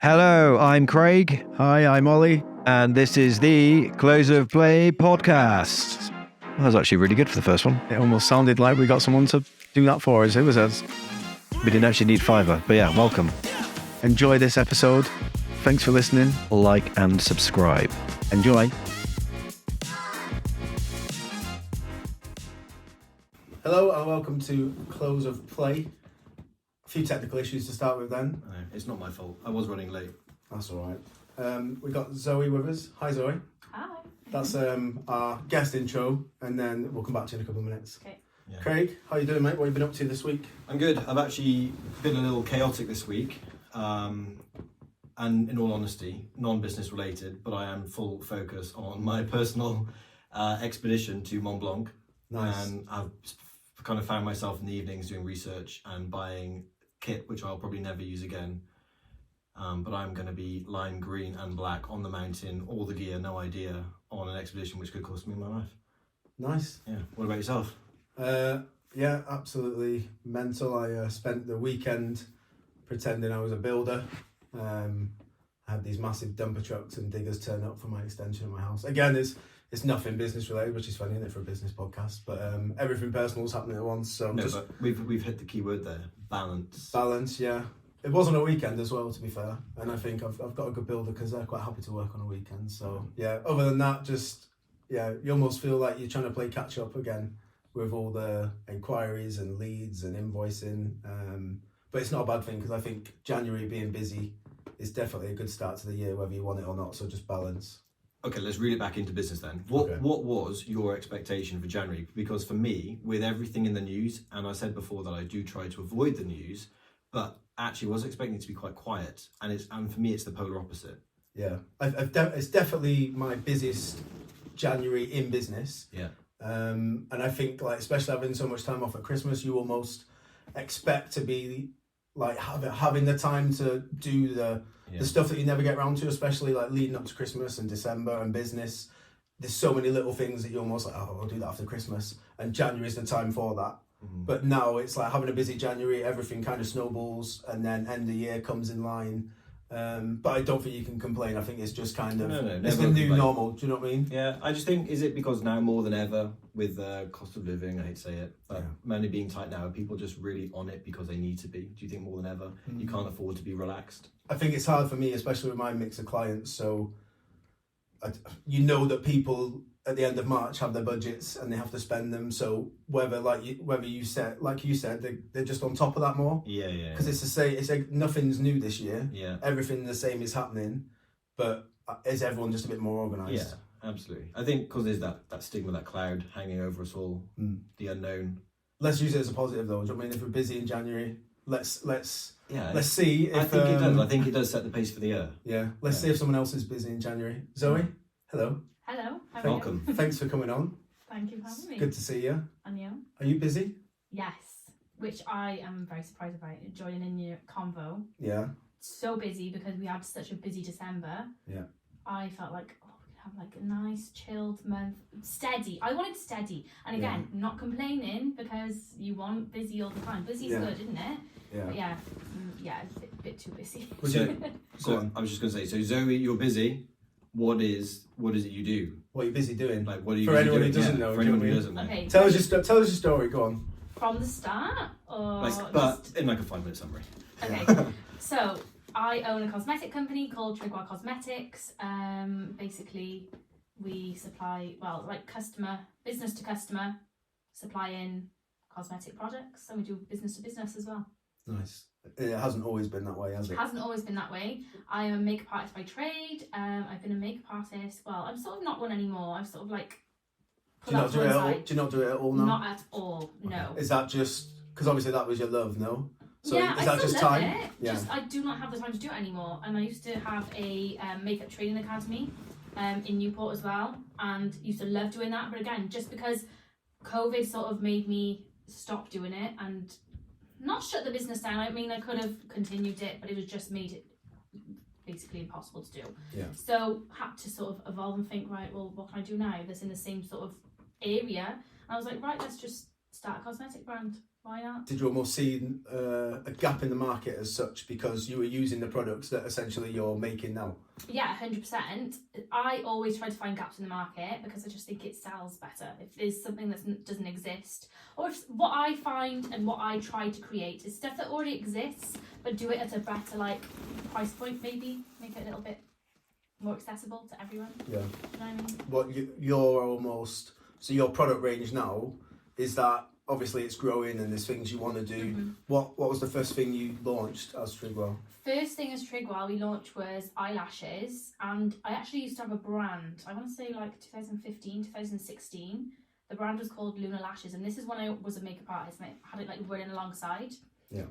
Hello, I'm Craig. Hi, I'm Ollie. And this is the Close of Play podcast. That was actually really good for the first one. It almost sounded like we got someone to do that for us. Who was us? We didn't actually need Fiverr, but yeah, welcome. Enjoy this episode. Thanks for listening. Like and subscribe. Enjoy. Hello and welcome to Close of Play. A few technical issues to start with then. It's not my fault. I was running late. That's all right. We got Zoe with us. Hi, Zoe. Hi. That's our guest intro, and then we'll come back to you in a couple of minutes. Okay. Yeah. Craig, how you doing, mate? What have you been up to this week? I'm good. I've actually been a little chaotic this week. And in all honesty, non-business related, but I am full focus on my personal expedition to Mont Blanc. Nice. And I've kind of found myself in the evenings doing research and buying kit, which I'll probably never use again. But I'm going to be lime green and black on the mountain, all the gear, no idea, on an expedition which could cost me my life. Nice. Yeah. What about yourself? Yeah, absolutely mental. I spent the weekend pretending I was a builder. I had these massive dumper trucks and diggers turn up for my extension of my house. Again, it's nothing business related, which is funny, isn't it, for a business podcast? But everything personal is happening at once. So But we've hit the key word there: balance. Balance, yeah. It wasn't a weekend as well, to be fair, and I think I've got a good builder because they're quite happy to work on a weekend. So yeah, other than that, you almost feel like you're trying to play catch up again with all the inquiries and leads and invoicing. But it's not a bad thing because I think January being busy is definitely a good start to the year, whether you want it or not. So just balance. Okay, let's reel it back into business then. What was your expectation for January? Because for me, with everything in the news, and I said before that I do try to avoid the news, but actually was expecting it to be quite quiet, and for me it's the polar opposite. Yeah, it's definitely my busiest January in business. Yeah. And I think, like, especially having so much time off at Christmas, you almost expect to be like having the time to do the stuff that you never get around to, especially like leading up to Christmas and December and business. There's so many little things that you're almost like, oh, I'll do that after Christmas, and January is the time for that. Mm-hmm. But now it's like having a busy January, everything kind of snowballs, and then end of year comes in line. But I don't think you can complain. I think it's just kind of it's the new normal. Do you know what I mean? Yeah, I just think, is it because now more than ever with cost of living, I hate to say it, but money being tight now, are people just really on it because they need to be? Do you think more than ever you can't afford to be relaxed? I think it's hard for me, especially with my mix of clients. So you know that people at the end of March have their budgets and they have to spend them. So whether you said they're just on top of that more. Yeah. Because it's like nothing's new this year. Yeah. Everything the same is happening, but is everyone just a bit more organised? Yeah, absolutely. I think because there's that stigma, that cloud hanging over us all, the unknown. Let's use it as a positive though. Do you know what I mean? If we're busy in January, let's see if I think it does. I think it does set the pace for the year. Yeah. Let's see if someone else is busy in January. Zoe, hello. Hello. Welcome. Thanks for coming on. Thank you for having me. Good to see you. And you? Are you busy? Yes. Which I am very surprised about joining in your convo. Yeah. So busy because we had such a busy December. Yeah. I felt like, we could have like a nice chilled month. Steady. I wanted steady. And again, not complaining because you want busy all the time. Busy's good, isn't it? Yeah. But yeah, it's a bit too busy. So I was just going to say, so Zoe, you're busy. What is it you do? What are you busy doing? Like, what are you for anyone doing? who doesn't know? For anyone who doesn't know. Okay. Tell us your story. Go on. From the start, or but in like a 5-minute summary. Okay. So I own a cosmetic company called Trigwell Cosmetics. Basically, we supply business to customer, supplying cosmetic products, and we do business to business as well. Nice. It hasn't always been that way, has it? It hasn't always been that way. I am a makeup artist by trade. I've been a makeup artist. Well, I'm sort of not one anymore. I've sort of like do you not do it at all now? Not at all. No. Is that just because obviously that was your love? No. So yeah, is that just love time? It. Yeah. Just I do not have the time to do it anymore. And I used to have a makeup training academy in Newport as well, and used to love doing that. But again, just because COVID sort of made me stop doing it and not shut the business down. I mean, I could have continued it, but it was just made it basically impossible to do. Yeah. So had to sort of evolve and think, right, well, what can I do now that's in the same sort of area? And I was like, right, let's just start a cosmetic brand. Why not? Did you almost see a gap in the market as such because you were using the products that essentially you're making now? Yeah, 100%. I always try to find gaps in the market because I just think it sells better. If there's something that doesn't exist, or if what I find and what I try to create is stuff that already exists, but do it at a better like price point, maybe make it a little bit more accessible to everyone. Yeah. You know what I mean? What you're almost, so your product range now, is that obviously it's growing and there's things you want to do. Mm-hmm. What was the first thing you launched as Trigwell? First thing as Trigwell we launched was eyelashes, and I actually used to have a brand. I want to say like 2015, 2016. The brand was called Luna Lashes, and this is when I was a makeup artist and I had it like running alongside. Yeah.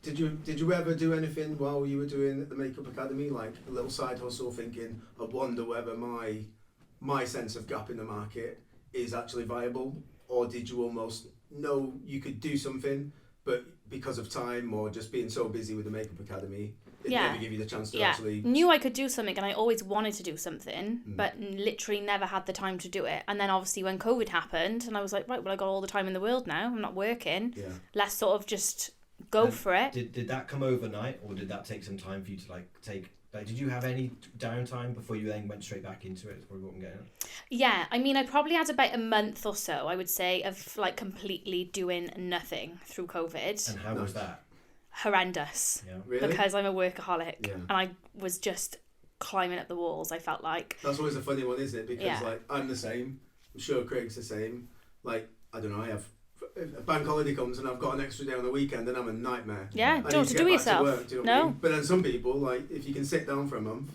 Did you ever do anything while you were doing the Makeup Academy, like a little side hustle, thinking, I wonder whether my sense of gap in the market is actually viable? Or did you almost know you could do something, but because of time or just being so busy with the Makeup Academy, it never gave you the chance to actually... Knew I could do something, and I always wanted to do something, but literally never had the time to do it. And then obviously when COVID happened, and I was like, right, well, I got all the time in the world now. I'm not working. Yeah. Let's sort of just go for it. Did that come overnight, or did that take some time for you to did you have any downtime before you then went straight back into it? That's probably what I'm getting at. Yeah, I mean, I probably had about a month or so, I would say, of like completely doing nothing through COVID. And how was that? Horrendous. Yeah. Really? Because I'm a workaholic, Yeah. and I was just climbing up the walls, I felt like. That's always a funny one, isn't it? Because Yeah. like I'm the same. I'm sure Craig's the same. Like, I don't know, I have a bank holiday comes and I've got an extra day on the weekend and I'm a nightmare. Yeah, I don't need have to get do it back yourself. work, do you know what I No. mean? But then some people, like, if you can sit down for a month,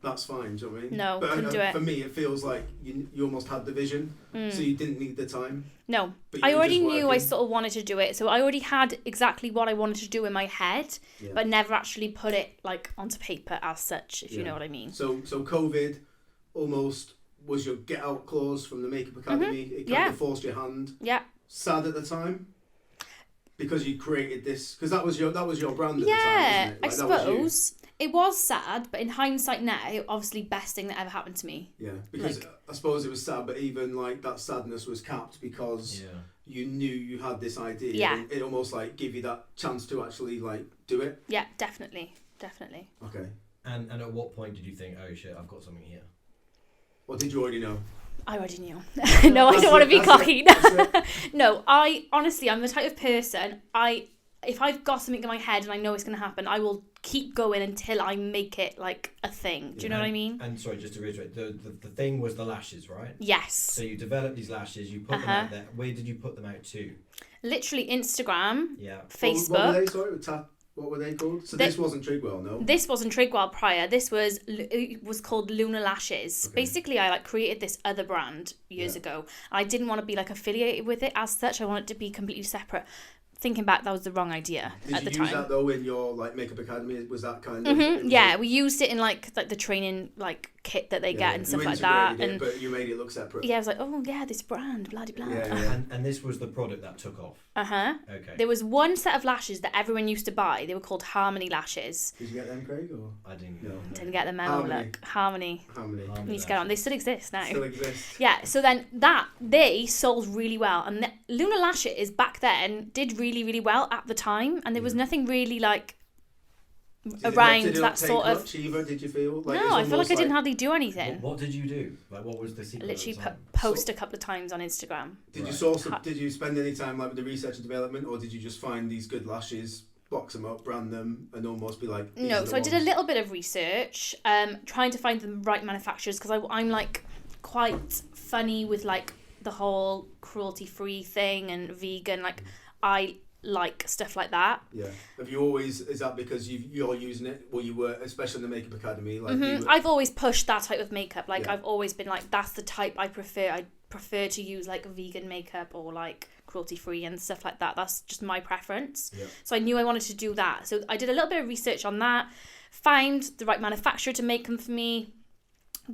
that's fine, do you know what I mean? No, but couldn't do it. For me, it feels like you almost had the vision, so you didn't need the time. No, But you I were already just knew I working. sort of wanted to do it, so I already had exactly what I wanted to do in my head, Yeah. but never actually put it like onto paper as such, if you know what I mean. So COVID almost was your get out clause from the Makeup Academy. It kind Yeah. of forced your hand. Yeah. Sad at the time because you created this, because that was your brand at Yeah, the time, wasn't it? I Like, that was you. suppose it was sad, but in hindsight now, obviously best thing that ever happened to me. Yeah, because I suppose it was sad, but even like that sadness was capped because you knew you had this idea. Yeah. And it almost like gave you that chance to actually like do it. Yeah, definitely. Okay. And at what point did you think, oh shit, I've got something here? Or did you already know? I already knew. No, I don't want to be cocky. No, honestly, I'm the type of person, if I've got something in my head and I know it's going to happen, I will keep going until I make it like a thing. Do you know what I mean? And sorry, just to reiterate, the thing was the lashes, right? Yes. So you developed these lashes, you put them out there. Where did you put them out to? Literally Instagram, Yeah. Facebook. What were they? Sorry, what were they called? So this wasn't Trigwell, no? This wasn't Trigwell prior. This was it was called Luna Lashes. Okay. Basically, I like created this other brand years ago. And I didn't want to be like affiliated with it as such. I wanted it to be completely separate. Thinking back, that was the wrong idea at the Did you use time. that though in your like Makeup Academy? Was that kind of? Yeah, we used it in like the training like kit that they get and stuff You like that. integrated it, And but you made it look separate. yeah, I was like, oh yeah, this brand, blah blah. Yeah. And this was the product that took off. Okay. There was one set of lashes that everyone used to buy. They were called Harmony lashes. Did you get them, Craig? Or I didn't No. know. Didn't get the memo. Harmony. Look, Harmony. how many? Harmony Need to get on. They still exist now. Still exist. Yeah, so then they sold really well, and Luna Lashes back then did really, really well at the time, and there was nothing really like around Did it not that take sort of. much either, did you feel? Like, No, I feel like I didn't hardly do anything. What did you do? Like, what was the secret? Literally at the time? post a couple of times on Instagram. Did you Right. source? Did you spend any time like with the research and development, or did you just find these good lashes, box them up, brand them, and almost be like? These No, are the so I did a ones? little bit of research, trying to find the right manufacturers because I'm like quite funny with like the whole cruelty-free thing and vegan. Like I like stuff like that. Yeah. Have you always? Is that because you're using it? Well, you were, especially in the Makeup Academy. Like you were, I've always pushed that type of makeup. Like Yeah. I've always been like, that's the type I prefer. I prefer to use like vegan makeup or like cruelty free and stuff like that. That's just my preference. Yeah. So I knew I wanted to do that. So I did a little bit of research on that, found the right manufacturer to make them for me,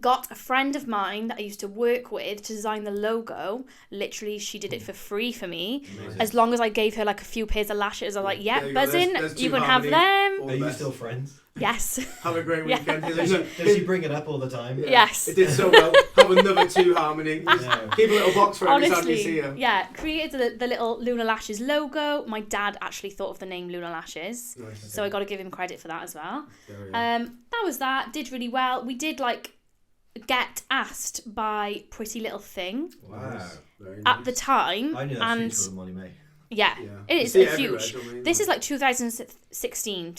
got a friend of mine that I used to work with to design the logo. Literally, she did it for free for me. Amazing. As long as I gave her like a few pairs of lashes, I'm like, There yeah, you go. buzzing, There's you two can have harmony. them. All Are the you best. still friends? Yes. Have a great Yeah. weekend. Does she bring it up all the time? Yeah. Yes. It did so well. Have another 2 harmony. Just Yeah. keep a little box for every time you see Honestly, her. yeah, created the little Luna Lashes logo. My dad actually thought of the name Luna Lashes. Nice. So I got to give him credit for that as well. There we are. That was that. Did really well. We did like get asked by Pretty Little Thing Wow. Very at nice. the time, I knew that's and huge for Molly May. yeah, Yeah. it You is see a everywhere, huge. do you know what I mean? This is like 2015,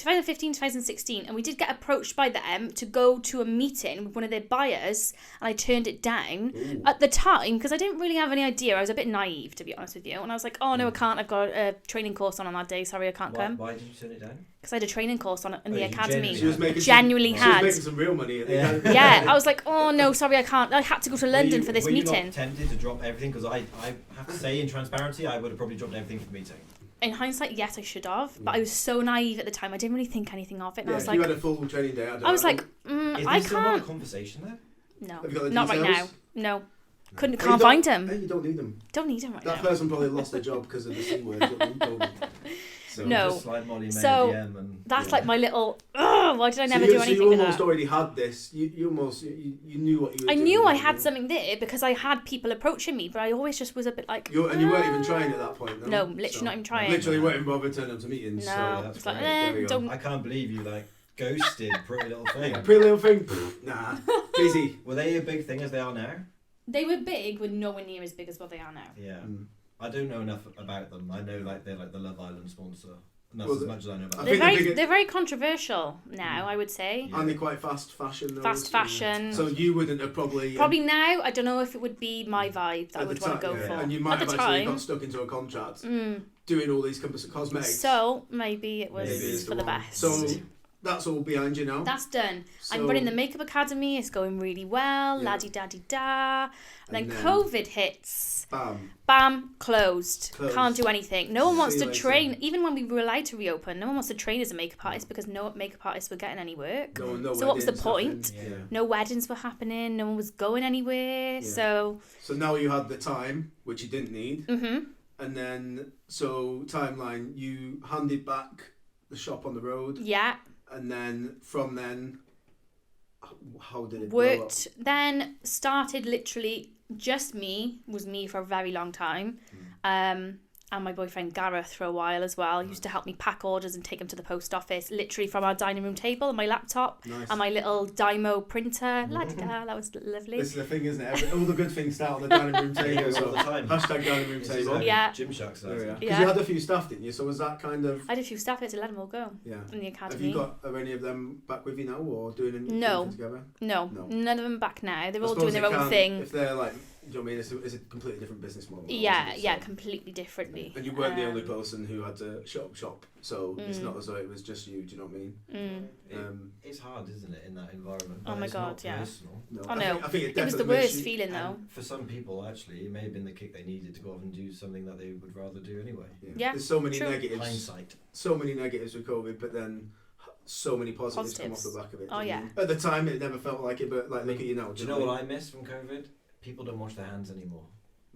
2016, and we did get approached by them to go to a meeting with one of their buyers, and I turned it down at the time because I didn't really have any idea. I was a bit naive, to be honest with you, and I was like, "Oh no, I can't. I've got a training course on that day. Sorry, I can't come." Why did you turn it down? Because I had a training course on it in Oh, the you academy. She was making Genuinely some, had. She was making some real money at the Yeah. academy. Yeah, I was like, "Oh no, sorry, I can't. I had to go to London for this were you meeting." not tempted to drop everything? Because I have to say, in transparency, I would have probably dropped everything for the meeting. In hindsight, yes, I should have, but I was so naive at the time. I didn't really think anything of it, and Yeah, I was if like, you had a full training day. I was like, Is I there still not a can't. conversation there? No, Have you got the not right now. details? No, Hey, can't you find don't- them. Hey, you don't need them. Don't need them right That now. person probably lost their job because of the C word. So, No. Just slide Molly May So, a DM and That's Yeah. like my little. Why did I never so do you, anything so you with almost that? already had this. You almost you knew what you were I doing. knew I you had know? something there because I had people approaching me, but I always just was a bit like. And you weren't even trying at that point. No, literally not even trying. Literally weren't even bothered turning up to meetings. No, So that's it's like, great. There we go. don't. I can't believe you like ghosted Pretty Little Thing. Pretty Little Thing. Pff, nah, busy. Were they a big thing as they are now? They were big, but nowhere near as big as what they are now. Yeah. Mm. I don't know enough about them. I know like they're like the Love Island sponsor. And that's Well, as much as I know about I They're them. think very, the they're very controversial now, I would say. Yeah. And they're quite fast fashion. Though, Fast so- fashion. So you wouldn't have probably. Probably now, I don't know if it would be my vibe that I at would the want to time, go yeah. for. And you might At have the actually time. got stuck into a contract Mm. doing all these cosmetics. So maybe it was Maybe it's for the one. best. So that's all behind you now. That's done. I'm So- running the makeup academy. It's going really well. Yeah. La di da di da. And then And then- COVID hits. Bam. Bam, closed. Closed. Can't do anything. No one wants See to you later. train. Even when we were allowed to reopen, no one wants to train as a makeup artist because no makeup artists were getting any work. No So what was the weddings, point? nothing. Yeah. Yeah. No weddings were happening. No one was going anywhere. Yeah. So, So now you had the time, which you didn't need, mhm. and then so timeline. You handed back the shop on the road, Yeah. and then from then, how did it Worked. Then started literally just me. Was me for a very long time. And my boyfriend Gareth for a while as well. He used to help me pack orders and take them to the post office, literally from our dining room table and my laptop Nice. and my little Dymo printer. La-di-da, that was lovely. This is the thing, isn't it? All the good things start on the dining room There you table. go, So all the time. hashtag dining room This is table. like Yeah. Gymshark There we are. style. Because Yeah. you had a few staff, didn't you? So was that kind of I had a few staff here to let them all go yeah? in the Have academy. you got are any of them back with you now, or doing anything No. together? No, No. none of them back now. They're I all suppose doing their they own can, thing. If they're like, do you know what I mean? It's a completely different business model. Yeah, isn't it? yeah, So- completely differently. And you weren't the only Um, person who had to shut up shop, so it's Mm. not as though it was just you. Do you know what I mean? Mm. It's hard, isn't it, in that environment? Oh but my it's God, not yeah. personal. No, I know. I think It was the definitely makes worst you- feeling though. And for some people, actually, it may have been the kick they needed to go off and do something that they would rather do anyway. Yeah, There's so many true. negatives. Hindsight. So many negatives with COVID, but then so many positives come off Positives. the back of it. Oh, do you know what I yeah. mean? At the time, it never felt like it, but like look at you now. Do you know what I miss from COVID? People don't wash their hands anymore.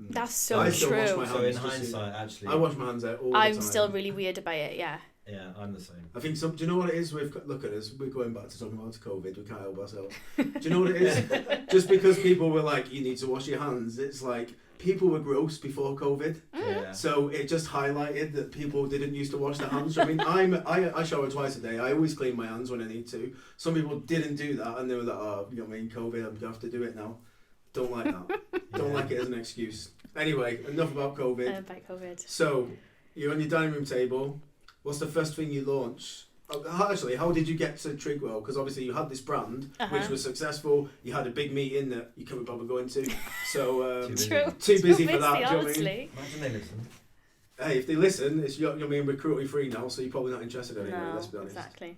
Mm. That's so I still wash true. my So in hands just hindsight, actually, I wash my hands out all the I'm time. still really weird about it. Yeah. yeah, I'm the same. I think some. Do you know what it is? Look at us. We're going back to talking about COVID. We can't help ourselves. Do you know what it is? Just because people were like, "You need to wash your hands," it's like people were gross before COVID. Yeah. So it just highlighted that people didn't used to wash their hands. I mean, I shower twice a day. I always clean my hands when I need to. Some people didn't do that, and they were like, "Oh, you know what I mean? COVID. I'm gonna have to do it now." Don't like that. Don't like it as an excuse. Anyway, enough about COVID. By COVID. So you're on your dining room table. What's the first thing you launch? Actually, how did you get to Trigwell? Because obviously you had this brand, which was successful. You had a big meeting that you couldn't bother going to. So True. too busy for that. Do you know what I mean? honestly. Imagine they listen. Hey, if they listen, it's you're being recruited free now, so you're probably not interested anyway. No, Let's be honest. exactly.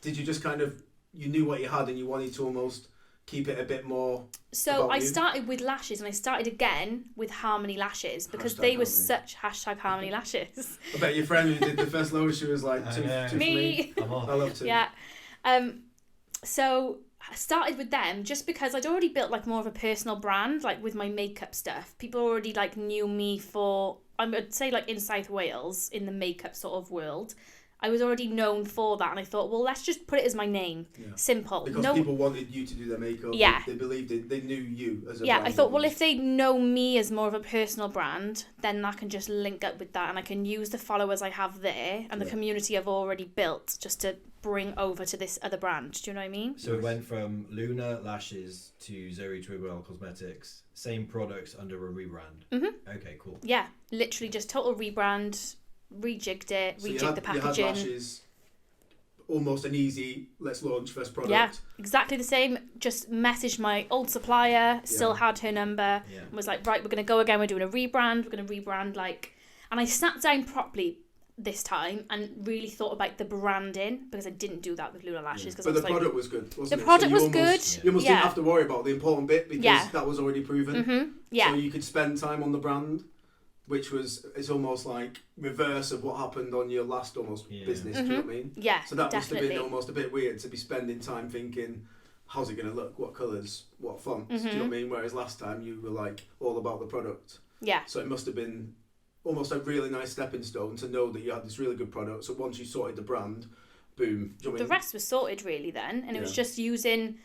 Did you just kind of you knew what you had and you wanted to almost keep it a bit more? So About I you? started with lashes, and I started again with Harmony Lashes because Hashtag they were Harmony. such #Harmony Lashes. I bet your friend who did the first logo, she was like, I two know. for me. Me. I'm off. I love to. Yeah. So started with them just because I'd already built like more of a personal brand, like with my makeup stuff. People already like knew me for, I would say like in South Wales, in the makeup sort of world, I was already known for that, and I thought, well, let's just put it as my name. Yeah. Simple. Because people wanted you to do their makeup. Yeah. They believed it. They knew you as a Yeah, brand. I thought, well, if they know me as more of a personal brand, then that can just link up with that, and I can use the followers I have there and the community I've already built just to bring over to this other brand. Do you know what I mean? So it went from Luna Lashes to Zoe Trigwell Cosmetics, same products under a rebrand. Mm-hmm. Okay, cool. Yeah, literally just total rebrand, rejigged it, So rejigged the packaging. You had Lashes, almost an easy, let's launch first product. Yeah, exactly the same. Just messaged my old supplier, still had her number, was like, right, we're going to go again, we're doing a rebrand, we're going to rebrand like... And I sat down properly this time and really thought about the branding, because I didn't do that with Luna Lashes. But the product was good, wasn't it? The product was good. You almost didn't have to worry about the important bit, because that was already proven. Mm-hmm. Yeah. So you could spend time on the brand, which it's almost like reverse of what happened on your last business, do you know what I mean? Yeah, so that definitely. must have been almost a bit weird to be spending time thinking, how's it going to look, what colours, what fonts, do you know what I mean? Whereas last time you were like all about the product. Yeah. So it must have been almost a really nice stepping stone to know that you had this really good product. So once you sorted the brand, boom. Do you know what I mean? The rest was sorted really then, and it was just using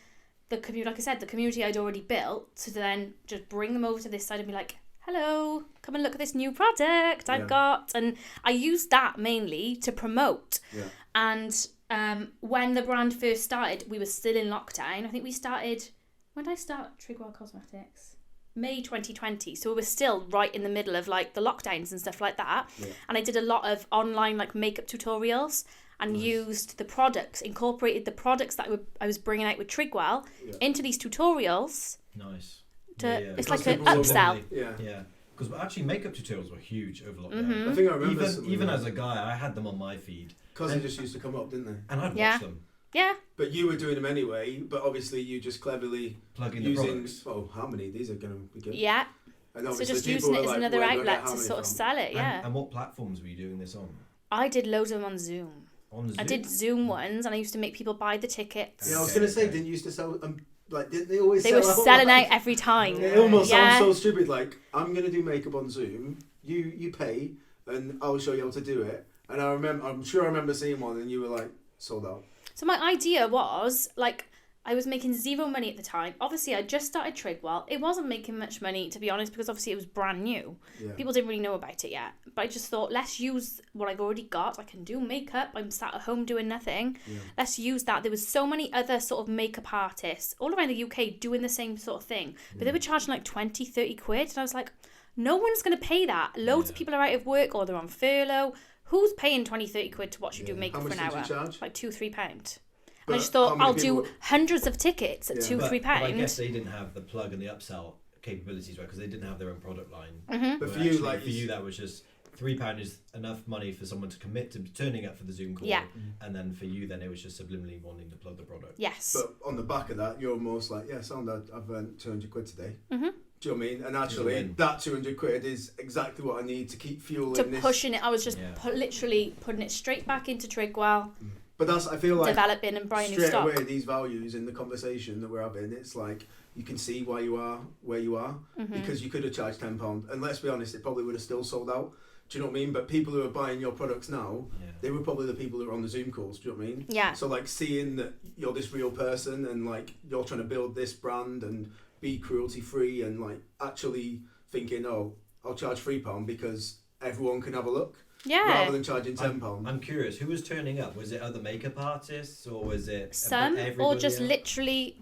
the community, like I said, the community I'd already built to then just bring them over to this side and be like, hello, come and look at this new product I've got. And I used that mainly to promote. Yeah. And when the brand first started, we were still in lockdown. I think we started, when did I start Trigwell Cosmetics? May 2020. So we were still right in the middle of like the lockdowns and stuff like that. Yeah. And I did a lot of online like makeup tutorials and used the products, incorporated the products that I was bringing out with Trigwell into these tutorials. Nice. It's like an upsell. Yeah. Because actually makeup tutorials were huge over lockdown. Mm-hmm. I think I remember even as a guy, I had them on my feed. Because they just used to come up, didn't they? And I'd watch them. Yeah. But you were doing them anyway, but obviously you just cleverly plug in the products. Oh, how many? These are going to be good. Yeah. And so just using it as another outlet to sort of sell it, And what platforms were you doing this on? I did loads of them on Zoom. On Zoom? I did Zoom ones, and I used to make people buy the tickets. Yeah, I was going to say, didn't you used to sell... didn't they always They were selling out every time. It almost sounds so stupid. Like, I'm going to do makeup on Zoom. You pay, and I'll show you how to do it. And I'm sure I remember seeing one, and you were like, sold out. So my idea was, like, I was making zero money at the time. Obviously, I just started Trigwell. It wasn't making much money, to be honest, because obviously it was brand new. Yeah. People didn't really know about it yet. But I just thought, let's use what I've already got. I can do makeup. I'm sat at home doing nothing. Yeah. Let's use that. There was so many other sort of makeup artists all around the UK doing the same sort of thing. But they were charging like 20, 30 quid. And I was like, no one's going to pay that. Loads of people are out of work or they're on furlough. Who's paying 20, 30 quid to watch you do makeup for an hour? How much did you charge? Like £2-3. And I just thought, I'll do hundreds of tickets at £2-3. But I guess they didn't have the plug and the upsell capabilities, right? Because they didn't have their own product line. Mm-hmm. But for you, that was just £3 is enough money for someone to commit to turning up for the Zoom call. Yeah. And then for you, then it was just subliminally wanting to plug the product. Yes. But on the back of that, you're almost like, sound I've earned 200 quid today. Mm-hmm. Do you know what I mean? And actually, that 200 quid is exactly what I need to keep fueling this. Pushing it. I was just literally putting it straight back into Trigwell. But I feel like developing and buying new stock. Straight away, these values in the conversation that we're having, it's like you can see why you are where you are, because you could have charged £10, and let's be honest, it probably would have still sold out. Do you know what I mean? But people who are buying your products now, they were probably the people who are on the Zoom calls. Do you know what I mean? Yeah. So like seeing that you're this real person and like you're trying to build this brand and be cruelty free and like actually thinking, oh, I'll charge £3 because everyone can have a look. Yeah. Rather than charging £10. I'm curious, who was turning up? Was it other makeup artists or was it some, or just literally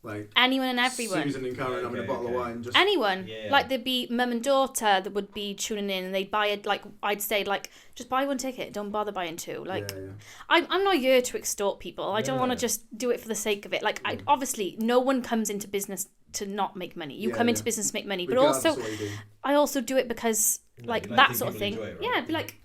like anyone and everyone? Susan and Karen having a bottle of wine. Just anyone. Yeah. Like there'd be mum and daughter that would be tuning in, and they'd buy it. Like I'd say, like just buy one ticket. Don't bother buying two. Like I'm not here to extort people. I don't want to just do it for the sake of it. Like obviously, no one comes into business to not make money. You come into business to make money, but also I also do it because like that sort of thing. It, right? Yeah, be like.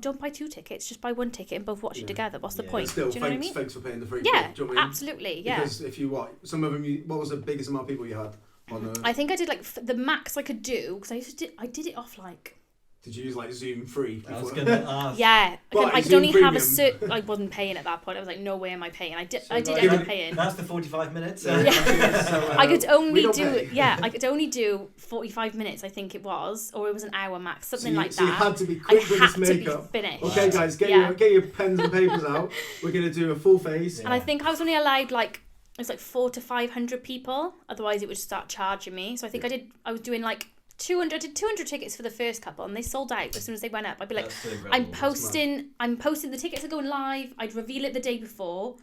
Don't buy two tickets, just buy one ticket and both watch it together. What's the point? Still, do you know what I mean? Thanks for paying the free. Yeah, do you know what I mean? Absolutely. Yeah. Because if you some of them, what was the biggest amount of people you had on? I think I did like the max I could do because I did it off like Did you use like Zoom free? I was before? going to ask. Yeah, But I it's could only Zoom have a Premium. certain. I wasn't paying at that point. I was like, no way am I paying. I did end like, up paying. That's the 45 minutes. Yeah. So, I could we only don't do pay. I could only do 45 minutes, I think it was, or it was an hour max, something so you, like so you that. had to be I quick with had this to be makeup. finished. Okay, guys, get Yeah. your pens and papers out. We're gonna do a full face. And I think I was only allowed like it was like 400 to 500 people. Otherwise, it would start charging me. So I think I was doing like 200. I did 200 tickets for the first couple, and they sold out as soon as they went up. I'd be like, That's so I'm incredible. posting the tickets are going live. I'd reveal it the day before.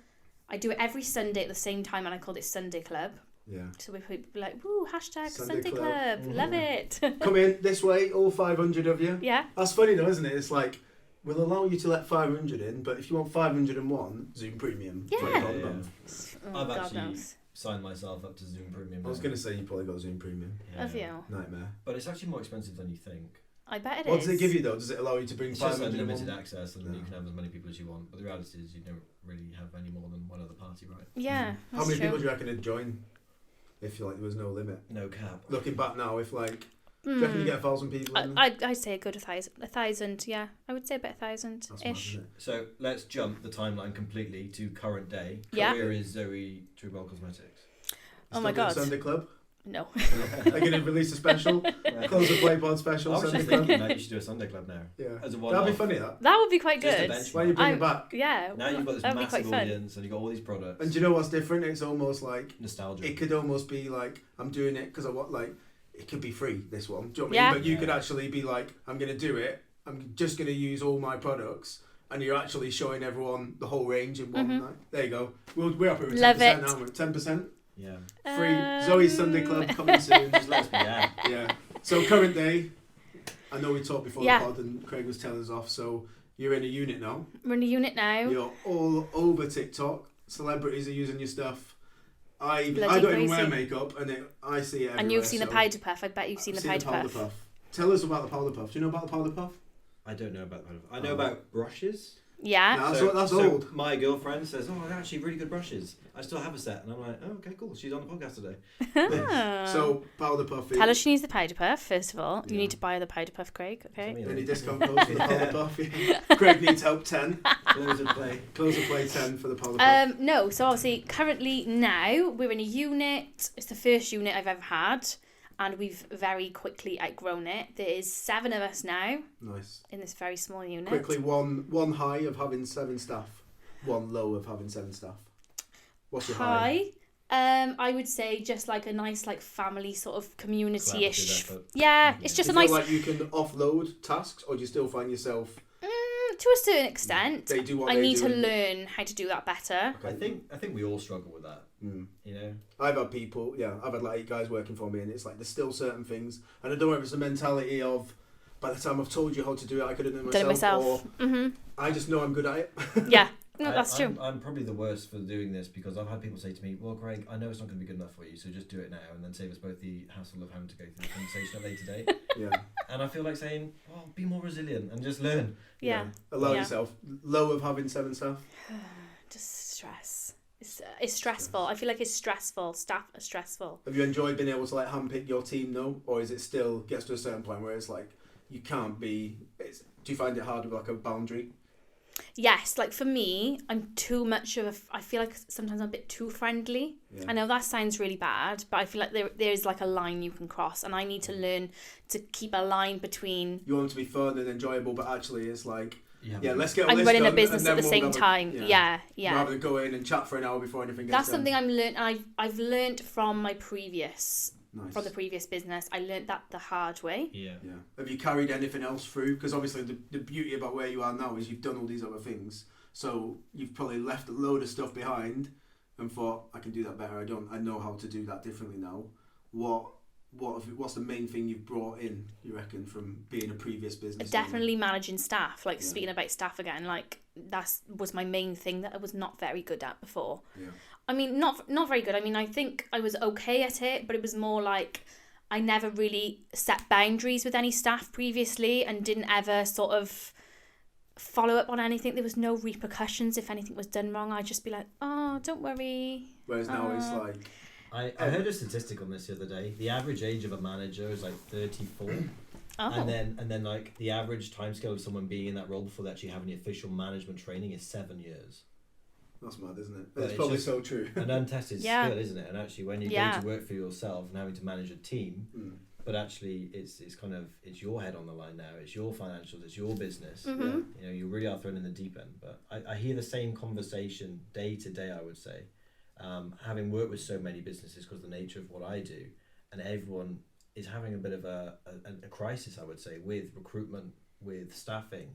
I do it every Sunday at the same time, and I called it Sunday Club. Yeah. So we'd be like, woo, hashtag Sunday Sunday Club. Club. Love it. Come in this way, all 500 of you. Yeah. That's funny though, isn't it? It's like we'll allow you to let 500 in, but if you want 501, Zoom Premium. Yeah. £20 a month. Oh, I've God actually knows. signed myself up to Zoom Premium. I was now. gonna say you probably got Zoom Premium. Yeah. Have you? Nightmare. But it's actually more expensive than you think. I bet it is. What does it give you though? Does it allow you to bring It's just 500 in unlimited one? access, and No. you can have as many people as you want. But the reality is, you don't really have any more than one other party, right? Yeah. How That's many true. people do you reckon would join if there was no limit? No cap. Looking back now, if like, do you reckon you get 1,000 people in? I'd say a good 1,000. 1,000, yeah. I would say about 1,000 That's mad, ish. isn't it? So let's jump the timeline completely to current day. Yeah. Where is Zoe Trigwell Cosmetics? Oh my Still doing God. Sunday Club. No. They're going to release a special, close the play pod special. I was Sunday just Club. thinking that you should do a Sunday Club now. Yeah, As a that'd be one-off. funny. That. That would be quite Just a good. benchmark. Why you bring I'm- it back? Yeah. Now you've got this that would be quite massive fun. audience, and you've got all these products. And do you know what's different? It's almost like Nostalgia. it could almost be like I'm doing it because I want like it could be free. This one, do you know what I Yeah. mean? But you Yeah. could actually be like, I'm going to do it. I'm just going to use all my products. And you're actually showing everyone the whole range in one night. There you go. We're up at 10% Love it. now. 10%. Yeah. Free. Zoe's Sunday Club coming soon. Just let us be out. Yeah. So current day, I know we talked before Yeah. the pod and Craig was telling us off. So you're in a unit now. We're in a unit now. You're all over TikTok. Celebrities are using your stuff. I Bloody don't even wear crazy. makeup, and I see it everywhere. And you've seen the so powder puff. I bet you've seen I've the powder puff. Tell us about the powder puff. Do you know about the powder puff? I don't know about that. I know about brushes. Yeah. No, that's old. My girlfriend says, "Oh, they're actually really good brushes. I still have a set," and I'm like, "Oh, okay, cool. She's on the podcast today." So powder puff. Tell her she needs the powder puff, first of all. You Yeah. need to buy the powder puff, Craig, okay? Tell me Any that. discount codes for the powder puff? Yeah. Craig needs help. 10. Close of play. Close the play 10 for the powder puff. No, so obviously currently now we're in a unit. It's the first unit I've ever had, and we've very quickly outgrown it. There is 7 of us now Nice. in this very small unit. Quickly, one high of having 7 staff, one low of having 7 staff. What's your high? I would say just like a nice like family sort of community-ish. Collaborative effort. Yeah, it's Yeah. just Do a you feel nice. like you can offload tasks, or do you still find yourself? To a certain extent, They do what I they need do to and- learn how to do that better. I think we all struggle with that. Mm. You know. I've had people, I've had like 8 guys working for me, and it's like there's still certain things, and I don't know if it's the mentality of, by the time I've told you how to do it, I could have done Done it it myself. or I just know I'm good at it. Yeah, no, that's true. I'm probably the worst for doing this because I've had people say to me, "Well, Craig, I know it's not going to be good enough for you, so just do it now, and then save us both the hassle of having to go through the conversation at a later date." Yeah. And I feel like saying, "Well, be more resilient and just learn." Yeah. Allow Yeah. yourself. Low of having 7 staff. Just stress. It's stressful. I feel like it's stressful. Staff are stressful. Have you enjoyed being able to like handpick your team though, or is it still gets to a certain point where it's like you can't be? Do you find it hard with like a boundary? Yes, like for me, I'm too much of a. I feel like sometimes I'm a bit too friendly. Yeah. I know that sounds really bad, but I feel like there is like a line you can cross, and I need to learn to keep a line between. You want it to be fun and enjoyable, but actually it's like, Yeah, let's get all I'm this running a done, business and at then the we'll same have a- time. Yeah. Rather than go in and chat for an hour before anything gets That's done. something I'm learned. I've learned from my previous Nice. from the previous business. I learned that the hard way. Yeah. Yeah. Have you carried anything else through? Because obviously the beauty about where you are now is you've done all these other things. So you've probably left a load of stuff behind and thought, I can do that better. I know how to do that differently now. What's the main thing you've brought in, you reckon, from being a previous business? Definitely managing staff. Like Yeah. speaking about staff again, like that was my main thing that I was not very good at before. Yeah. I mean, not very good. I mean, I think I was okay at it, but it was more like I never really set boundaries with any staff previously and didn't ever sort of follow up on anything. There was no repercussions if anything was done wrong. I'd just be like, oh, don't worry. Whereas now it's like, I heard a statistic on this the other day. The average age of a manager is like 34. Oh. And then like the average timescale of someone being in that role before they actually have any official management training is 7 years. That's mad, isn't it? But It's it's probably just so true. An untested Yeah. skill, isn't it? And actually, when you Yeah. go to work for yourself and having to manage a team, but actually it's kind of, it's your head on the line now. It's your financials. It's your business. Mm-hmm. You know, you really are thrown in the deep end. But I hear the same conversation day to day, I would say, having worked with so many businesses because of the nature of what I do, and everyone is having a bit of a crisis, I would say, with recruitment, with staffing.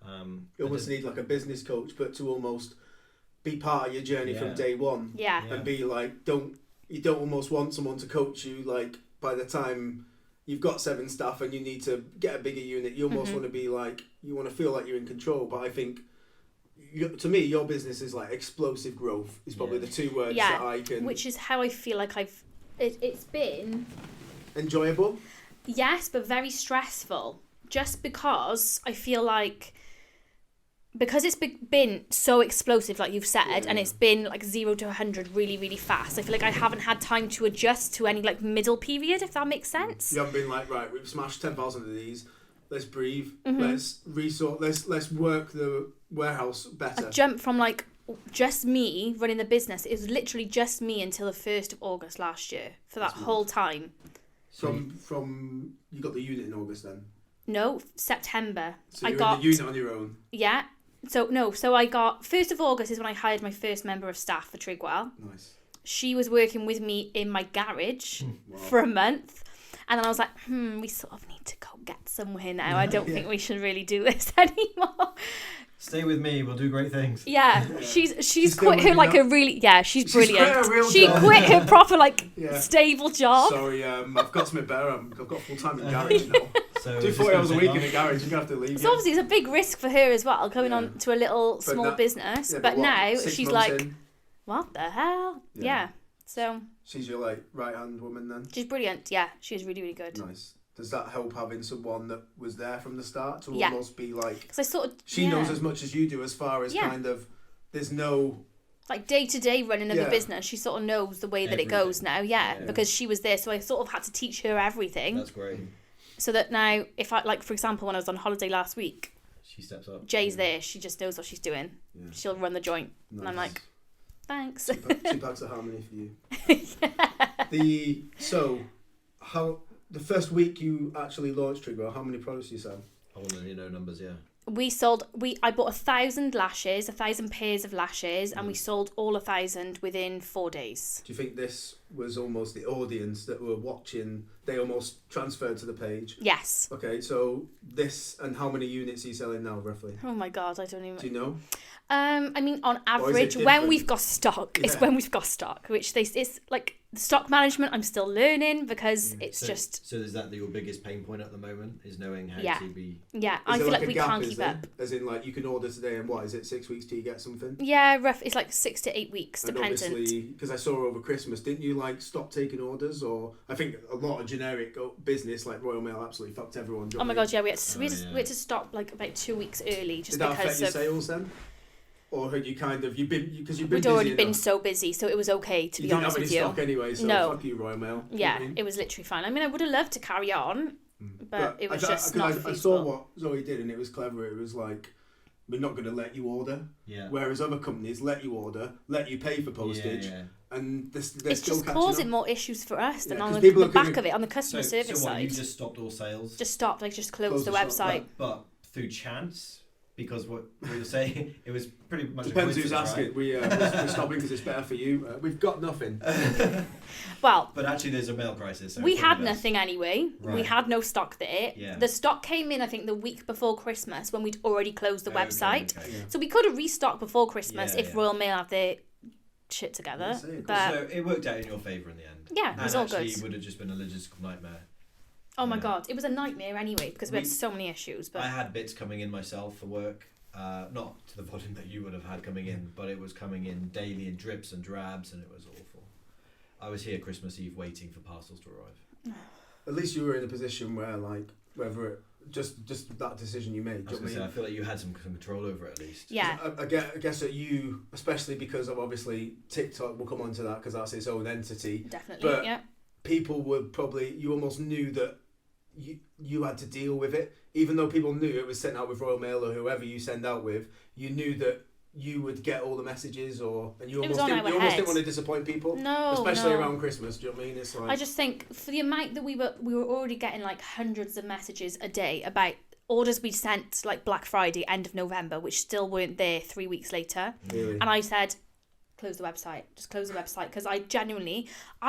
You almost need like a business coach, but to almost be part of your journey from day one. Yeah. And be like, you don't almost want someone to coach you like by the time you've got 7 staff and you need to get a bigger unit. You almost want to be like, you want to feel like you're in control. But I think, to me, your business is like explosive growth is probably the 2 words that I can... Which is how I feel like it's been... Enjoyable? Yes, but very stressful. Just because I feel like... Because it's been so explosive, like you've said, and it's been like 0 to 100 really, really fast. I feel like I haven't had time to adjust to any like middle period, if that makes sense. You haven't been like, right, we've smashed 10,000 of these. Let's breathe. Let's resort. Let's work the warehouse better. I jumped from like just me running the business. It was literally just me until the 1st of August last year for that whole time. From you got the unit in August then? No, September. So you're in the unit on your own. Yeah. So I got 1st of August is when I hired my first member of staff for Trigwell. Nice. She was working with me in my garage for a month. And then I was like, we sort of need to go get somewhere now. I don't think we should really do this anymore. Stay with me, we'll do great things. Yeah. She's still quit her with like you a really, she's brilliant. quit a real She job. quit her proper like Yeah. stable job. Sorry, I've got something better. I've got full-time in garage now. So Do is this 40 hours a gonna week take in a garage, you're going to have to leave. So obviously it's a big risk for her as well, going on to a little But small now- business. Yeah, but what, now 6 she's months like, in? what the hell? Yeah. Yeah. So She's your like right-hand woman then? she's brilliant. Yeah, she's really, really good. Nice. Does that help having someone that was there from the start to Yeah. almost be like... Because I sort of... She knows as much as you do as far as kind of... There's no... Like day-to-day running of the Yeah. business, she sort of knows the way that it goes now. Yeah, because she was there. So I sort of had to teach her everything. That's great. So that now, if I... Like, for example, when I was on holiday last week, She steps up. Jay's there. She just knows what she's doing. Yeah. She'll run the joint. Nice. And I'm like, thanks. 2 packs of harmony for you. The first week you actually launched Trigwell, how many products do you sell? I want to know numbers, yeah. I bought 1,000 lashes, 1,000 pairs of lashes, and we sold all 1,000 within 4 days. Do you think this was almost the audience that were watching, they almost transferred to the page? Yes. Okay, so this, and how many units are you selling now, roughly? Oh my God, I don't even... Do you know? I mean, on Or is it average, when different? we've got stock, it's Yeah. when we've got stock, which it's like the stock management I'm still learning because it's just... So is that your biggest pain point at the moment, is knowing how Yeah. to be... Yeah, Is I there feel like a we gap, can't is keep there? up. As in, like, you can order today and what, is it 6 weeks till you get something? Yeah, rough. It's like 6 to 8 weeks, And dependent. obviously, because I saw over Christmas, didn't you like stop taking orders? Or I think a lot of generic business like Royal Mail absolutely fucked everyone. Oh my God, yeah, we had to, Oh, we had to, yeah. we had to stop like about 2 weeks early just Did that affect because your of... sales then? Or had you kind of, because you've been We'd busy already been enough. so busy, so it was okay, to You be didn't honest have with any you. stock anyway, so No. fuck you, Royal Mail. You know Yeah, what I mean? it was literally fine. I mean, I would have loved to carry on, but it was just not I feasible. saw what Zoe did and it was clever. It was like, we're not going to let you order. Yeah. Whereas other companies let you order, let you pay for postage, Yeah. and they're It's still just catching causing up. more issues for us than 'cause on people the are back gonna- of it, on the customer service so what, side. you just stopped all sales? Just stopped, like just closed Closed the the shop, website. But through chance? Because what we were saying, it was pretty much Depends a who's coincidence, asking. right? We're stopping because it's better for you. We've got nothing. Well, But actually there's a mail crisis. So we it's had probably less. nothing anyway. We Right. had no stock there. Yeah. The stock came in, I think, the week before Christmas when we'd already closed the Okay, website. okay. Yeah. So we could have restocked before Christmas Yeah, if yeah. Royal Mail had their shit together. Yes, yeah, But So it worked out in your favour in the end. yeah, it was all and actually good. it would have just been a logistical nightmare. Oh my Yeah. God, it was a nightmare anyway because we had We- so many issues. But I had bits coming in myself for work, not to the volume that you would have had coming in, but it was coming in daily in drips and drabs, and it was awful. I was here Christmas Eve waiting for parcels to arrive. At least you were in a position where, like, whether it just that decision you made. I Do was you know going to say, what I I mean? feel like you had some control over it at least. yeah, I guess that you, especially because of obviously TikTok, we'll come on to that because that's its own entity. definitely. but- Yeah, People would probably, you almost knew that you had to deal with it, even though people knew it was sent out with Royal Mail or whoever you send out with. You knew that you would get all the messages, and you almost didn't want to disappoint people. No, especially around Christmas. Do you know what I mean? It's like, I just think for the amount that we were already getting like hundreds of messages a day about orders we sent like Black Friday, end of November, which still weren't there 3 weeks later. Really? And I said, close the website. Just close the website, because I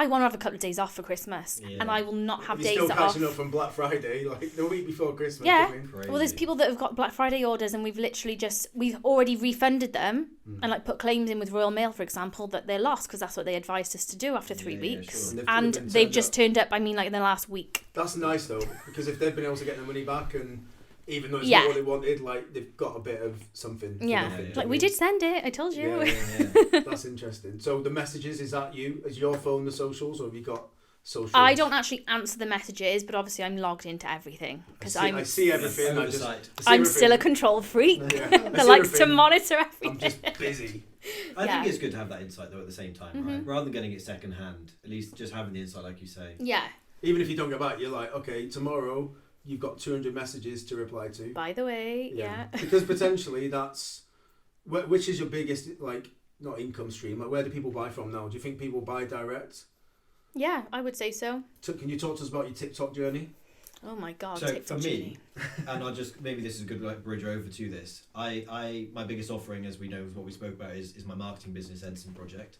want to have a couple of days off for Christmas, and I will not have days off. You're still catching up from Black Friday, like the week before Christmas. Yeah. I mean? Well, there's people that have got Black Friday orders, and we've already refunded them and like put claims in with Royal Mail, for example, that they're lost, because that's what they advised us to do after 3 weeks. Sure. And they've just turned up. I mean, like in the last week. That's nice though, because if they've been able to get their money back, and even though it's not what they wanted, like they've got a bit of something. Like we did send it. I told you. Yeah. That's interesting. So the messages, is that you? Is your phone the socials, or have you got socials? I don't actually answer the messages, but obviously I'm logged into everything because I see everything. I'm still a control freak that likes to monitor everything. I'm just busy. I think it's good to have that insight though at the same time, right? Rather than getting it second hand, at least just having the insight, like you say. Yeah. Even if you don't get back, you're like, okay, tomorrow you've got 200 messages to reply to. By the way, yeah. Because potentially that's, which is your biggest, like, not income stream, like where do people buy from now? Do you think people buy direct? Yeah, I would say so. Can you talk to us about your TikTok journey? Oh my God, so TikTok for me, journey. and I'll just, maybe this is a good like bridge over to this. My biggest offering, as we know, is what we spoke about, is my marketing business Ensign project.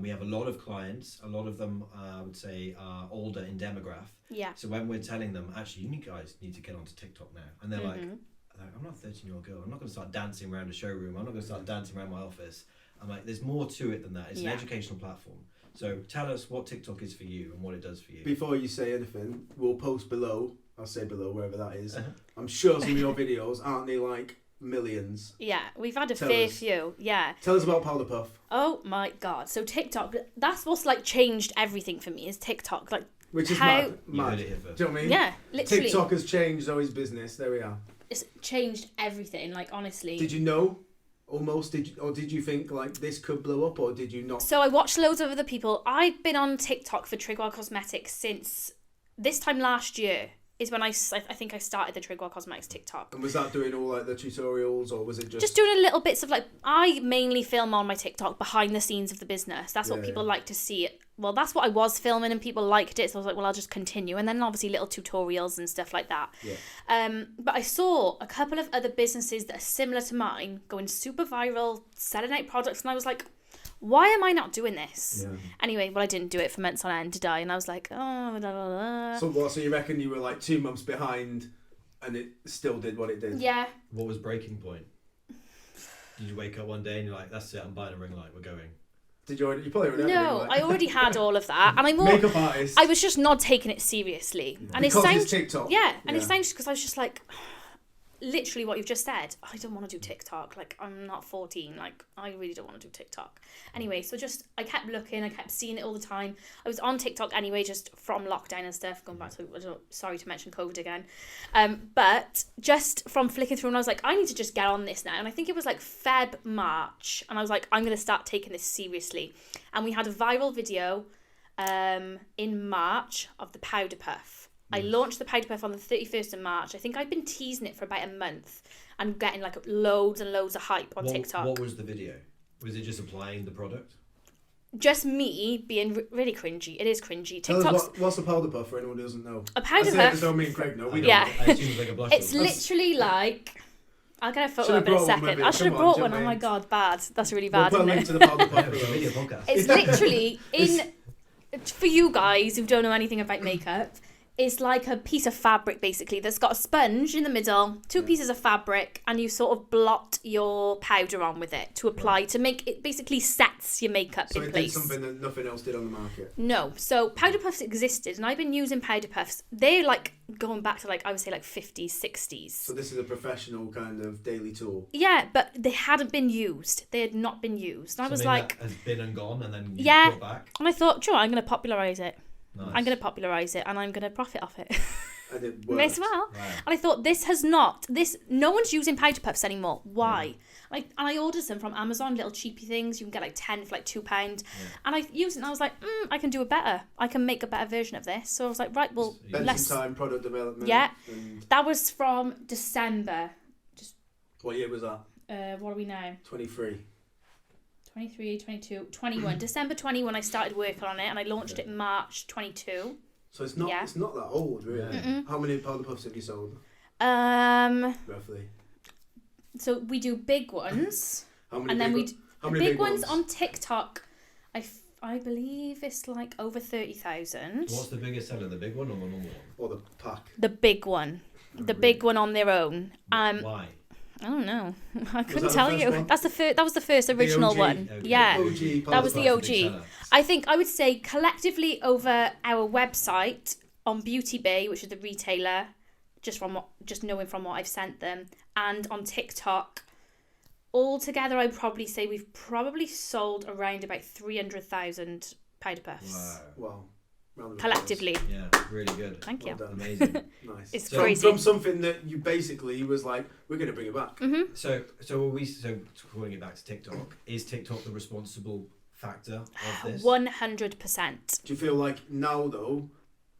We have a lot of clients. A lot of them, I would say, are older in demograph. Yeah. So when we're telling them, actually, you guys need to get onto TikTok now, and they're like, I'm not a 13-year-old girl. I'm not going to start dancing around a showroom. I'm not going to start dancing around my office. I'm like, there's more to it than that. It's an educational platform. So tell us what TikTok is for you and what it does for you. Before you say anything, we'll post below. I'll say below, wherever that is. I'm sure some of your videos, aren't they like millions? Yeah, we've had a fair few. Yeah. Tell us about Powder Puff. Oh my God. So TikTok, that's what's like changed everything for me, is TikTok. Like, which is how... mad. You heard it here first. Do you know what I mean? Yeah, literally. TikTok has changed Zoe's business. There we are. It's changed everything, like honestly. Did you know? Almost, did you think like this could blow up, or did you not? So I watched loads of other people. I've been on TikTok for Trigwell Cosmetics since this time last year is when I think I started the Trigwell Cosmetics TikTok. And was that doing all like the tutorials, or was it just doing a little bits of like, I mainly film on my TikTok behind the scenes of the business. That's what people like to see. Well, that's what I was filming and people liked it, so I was like, well, I'll just continue. And then obviously little tutorials and stuff like that. But I saw a couple of other businesses that are similar to mine going super viral, selling out products, and I was like, why am I not doing this? Anyway, well, I didn't do it for months on end, did I? And I was like, oh, blah, blah, blah. So what? So you reckon you were like 2 months behind, and it still did what it did? Yeah. What was breaking point? Did you wake up one day and you're like, that's it, I'm buying a ring light, we're going? Did you already? You probably already. No, I already had all of that, and I'm more makeup artist. I was just not taking it seriously, and because it sounds it's TikTok. Yeah, and it sounds because I was just like, literally what you've just said. I don't want to do TikTok. Like, I'm not 14. Like, I really don't want to do TikTok. Anyway, so just I kept looking. I kept seeing it all the time. I was on TikTok anyway, just from lockdown and stuff. Going back to, sorry to mention COVID again, but just from flicking through, and I was like, I need to just get on this now. And I think it was like March, and I was like, I'm gonna start taking this seriously. And we had a viral video in March of the Powder Puff. I launched the Powder Puff on the 31st of March. I think I'd been teasing it for about a month and getting like loads and loads of hype on TikTok. What was the video? Was it just applying the product? Just me being really cringy. It is cringy. Tell us what's a Powder Puff for anyone who doesn't know? A Powder Puff. Don't me and Craig know. We don't Yeah. know. I assume it's like a blush. It's literally like... I'll get a photo up in a second. I should have brought one. Oh my God, bad. That's really bad, We'll put a link to the Powder Puff. It's a video podcast. It's literally for you guys who don't know anything about makeup, it's like a piece of fabric basically that's got a sponge in the middle, two pieces of fabric, and you sort of blot your powder on with it to apply to make it basically sets your makeup in place. So it did something that nothing else did on the market? No. So Powder Puffs existed, and I've been using Powder Puffs. They're like going back to like, I would say like 50s, 60s. So this is a professional kind of daily tool? Yeah, but they hadn't been used. They had not been used. And I was like... has been and gone and then you yeah, brought back? and I thought, sure, I'm going to popularise it. Nice. I'm going to popularise it and I'm going to profit off it. And it may as worked. well. Wow. And I thought, no one's using powder puffs anymore. Why? And I ordered some from Amazon, little cheapy things. You can get like 10 for like £2. And I used it and I was like, I can do it better. I can make a better version of this. So I was like, right, well, Spend some time, product development. Yeah. And That was from December. what year was that? What are we now? 23. 23, 22, 21. December 21 I started working on it and I launched it in March 22. So it's not that old, really. Mm-mm. How many powder puffs have you sold, roughly? So we do big ones. How many And then how many big ones on TikTok, I believe it's like over 30,000. What's the biggest seller, the big one or the normal one? Or the pack? The big one. The big one on their own. Why? I don't know. I couldn't that the tell first you. one? That was the first original OG? one. Okay. Yeah. OG That powder was the puff. That's big OG. seller. I think I would say collectively over our website on Beauty Bay, which is the retailer, just knowing from what I've sent them, and on TikTok, all together I'd probably say we've probably sold around about 300,000 powder puffs. Wow. Round of Collectively. Yeah, really good. Thank you. Well done. Amazing. Nice. It's So crazy. From something that you basically was like, we're going to bring it back. Mm-hmm. So calling it back to TikTok, is TikTok the responsible factor of this? 100%. Do you feel like now, though,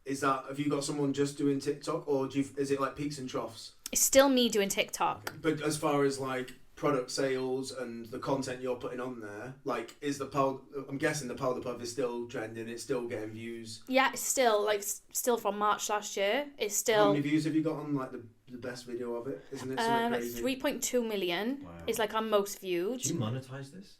have you got someone just doing TikTok, or is it like peaks and troughs? It's still me doing TikTok. But as far as like product sales and the content you're putting on there, like, I'm guessing the powder puff is still trending, it's still getting views. Yeah, it's still from March last year. It's How still many views have you got on like the best video of it? Isn't it something crazy? 3.2 million Wow. is like our most viewed. Do you monetize this?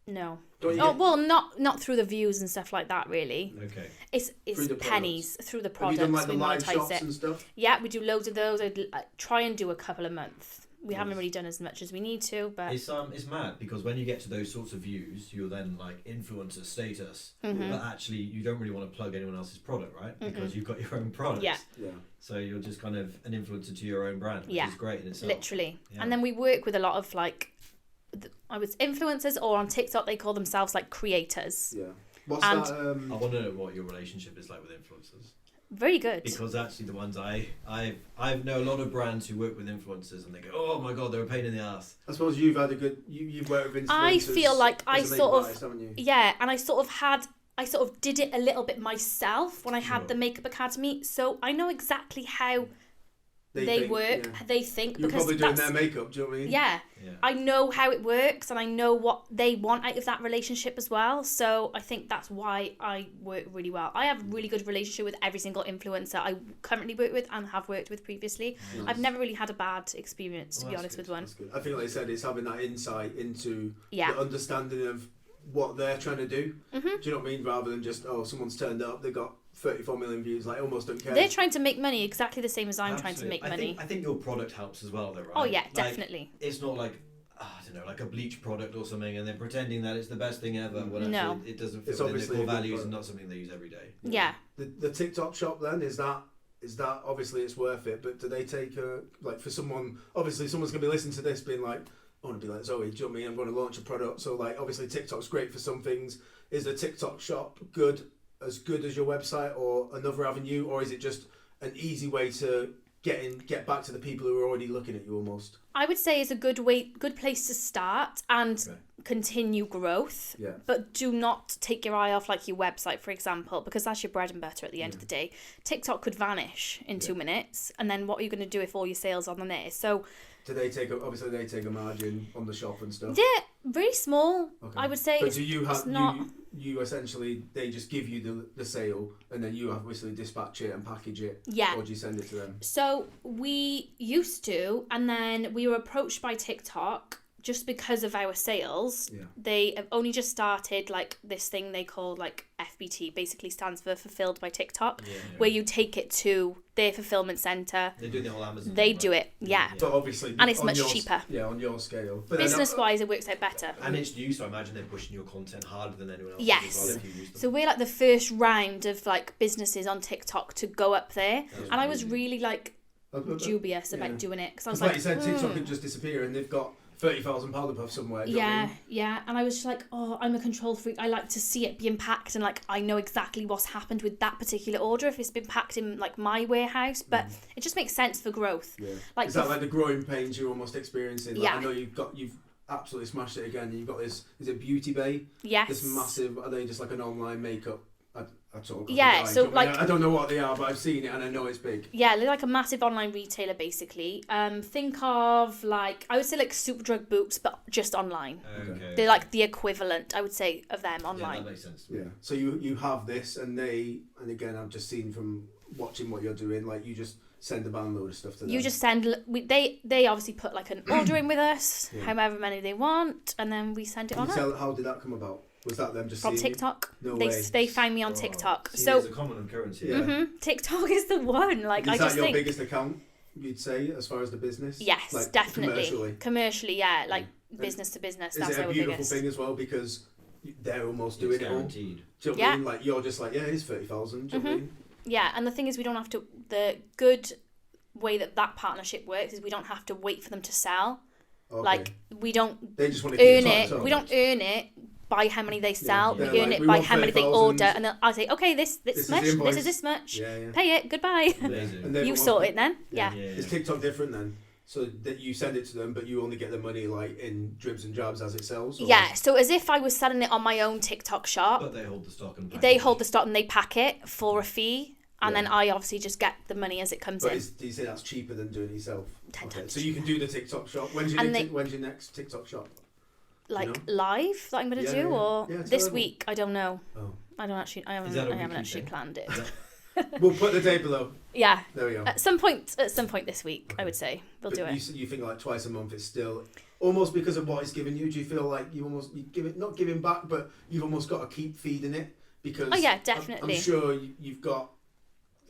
No. Don't you Oh get- well, not through the views and stuff like that. Really, Okay. it's Through the pennies through the have products. you done like the We live monetize shops it. and stuff? Yeah, we do loads of those. I'd try and do a couple a month. We haven't Nice. really done as much as we need to, but It's mad because when you get to those sorts of views, you're then like influencer status, Mhm. but actually you don't really want to plug anyone else's product, right? Because you've got your own product. Yeah. Yeah. So you're just kind of an influencer to your own brand, which Yeah. is great in itself. literally. Yeah. And then we work with a lot of like, I was influencers, or on TikTok they call themselves like creators. Yeah. What's And- that? I want to know what your relationship is like with influencers. Very good. Because actually the ones I know a lot of brands who work with influencers and they go, oh my god, they're a pain in the ass. I suppose you've had you've worked with influencers. I feel like I as a sort makeup of- artist, haven't you? Yeah, and I sort of did it a little bit myself when I had Sure. the Makeup Academy, so I know exactly how they think, work, yeah. they think, You're because probably doing that's their makeup, do you know what I mean? yeah. Yeah. I know how it works and I know what they want out of that relationship as well. So I think that's why I work really well. I have a really good relationship with every single influencer I currently work with and have worked with previously. Nice. I've never really had a bad experience, to Well, be that's honest, good. with one. That's good. I think, like I said, it's having that insight into Yeah. the understanding of what they're trying to do. Mhm. Do you know what I mean? Rather than just, someone's turned up, they got 34 million views, like, almost don't care. They're trying to make money exactly the same as I'm trying to make Absolutely. money. I think your product helps as well, though, right? Oh yeah, Like, definitely. it's not like, I don't know, like a bleach product or something, and they're pretending that it's the best thing ever. When No. actually it doesn't fit It's within obviously their a core good values product. and not something they use every day. Yeah. The TikTok shop then, is that obviously it's worth it, but do they take like, for someone, obviously someone's going to be listening to this being like, I want to be like Zoe, do you know what I mean? I'm going to launch a product. So like, obviously TikTok's great for some things. Is the TikTok shop as good as your website or another avenue, or is it just an easy way to get back to the people who are already looking at you almost? I would say it's a good place to start and Okay. continue growth. Yeah. But do not take your eye off like your website, for example, because that's your bread and butter at the end of the day. TikTok could vanish in 2 minutes, and then what are you going to do if all your sales are on there? So Do they take a margin on the shop and stuff? yeah, very small. Okay. I would say. But do you have it's not. you essentially, they just give you the sale and then you obviously dispatch it and package it? Yeah. Or do you send it to them? So we used to, and then we were approached by TikTok just because of our sales. Yeah. They have only just started like this thing they call like FBT, basically stands for Fulfilled by TikTok, Yeah. where you take it to their fulfillment centre. They do the whole Amazon. They thing, do right? it, yeah. But obviously, And it's on much your, cheaper. Yeah, on your scale. But then, Business wise, it works out better. And it's new, so I imagine they're pushing your content harder than anyone else. Yes. As well, if you use them. So we're like the first round of like businesses on TikTok to go up there, That's and I was amazing. really like dubious Yeah. about doing it because I was like like, you said, TikTok could just disappear and they've got £30,000 powder puff somewhere. Do you know what I mean? Yeah. And I was just like, oh, I'm a control freak. I like to see it being packed and like I know exactly what's happened with that particular order if it's been packed in like my warehouse. But it just makes sense for growth. Yeah. Like is that like the growing pains you're almost experiencing? Like, Yeah. I know you've absolutely smashed it again. You've got this. Is it Beauty Bay? Yes. This massive. Are they just like an online makeup? Yeah, so, like- I don't know what they are, but I've seen it and I know it's big. Yeah, they're like a massive online retailer basically. Think of like, I would say like Superdrug Boots, but just online. Okay. They're like the equivalent, I would say, of them Yeah, online. that makes sense. Yeah. So you have this, and again, I've just seen from watching what you're doing, like you just send a load of stuff to them. You just send, they obviously put like an order in with us, Yeah. however many they want, and then we send it Can on you out. tell how did that come about? Was that them just From seeing you? TikTok. No they way. they find me on Oh, TikTok. see, So there's a common occurrence here. Yeah. TikTok is the one. Like Is I that just your think biggest account, you'd say, as far as the business? yes, Like, definitely. Commercially, yeah, like And business to business. Is That's it a our beautiful biggest. thing as well because they're almost It's doing it all? guaranteed. Do you know what I mean? Like you're just like, yeah, it's 30,000. Do you know what I mean? Yeah, and the thing is, we don't have to. The good way that partnership works is we don't have to wait for them to sell. Okay. Like we don't they just want to earn keep it. top. We don't earn it by how many they sell. Yeah, We earn like, it we by want how many they 30,000. order, and then I'll say, okay, this is much, the invoice. this is this much. Yeah, yeah. Pay it. Goodbye. Amazing. And they You want- sort it then. Yeah. Is TikTok different then? So that you send it to them, but you only get the money like in dribs and jabs as it sells? Or? Yeah. So as if I was selling it on my own TikTok shop, But they hold the stock and they hold the stock and they pack it for a fee, and Yeah. then I obviously just get the money as it comes But in. do you say that's cheaper than doing it yourself? 10 times So you can do the TikTok shop. When's your, And when's your next TikTok shop? Like know? live that I'm gonna Yeah, do, yeah. or Yeah, this terrible. week I don't know. Oh. I don't actually. I Is that a haven't weekly actually thing? planned it. We'll put the date below. Yeah. There we go. At some point this week, I would say we'll But do it. You think like twice a month is still almost because of what it's given you? Do you feel like you give it, not giving back, but you've almost got to keep feeding it because? Oh, yeah, I'm definitely. sure you've got.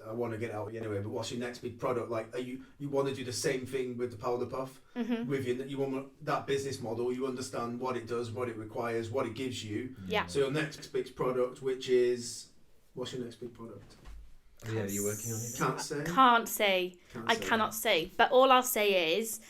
I want to get out anyway, but what's your next big product? Like, are you want to do the same thing with the powder puff? Mm-hmm. With you want that business model. You understand what it does, what it requires, what it gives you. Yeah. So your next big product, which is, what's your next big product? Oh, yeah, you're working on it. Can't say. Can't say. Can't I say. cannot say. But all I'll say is,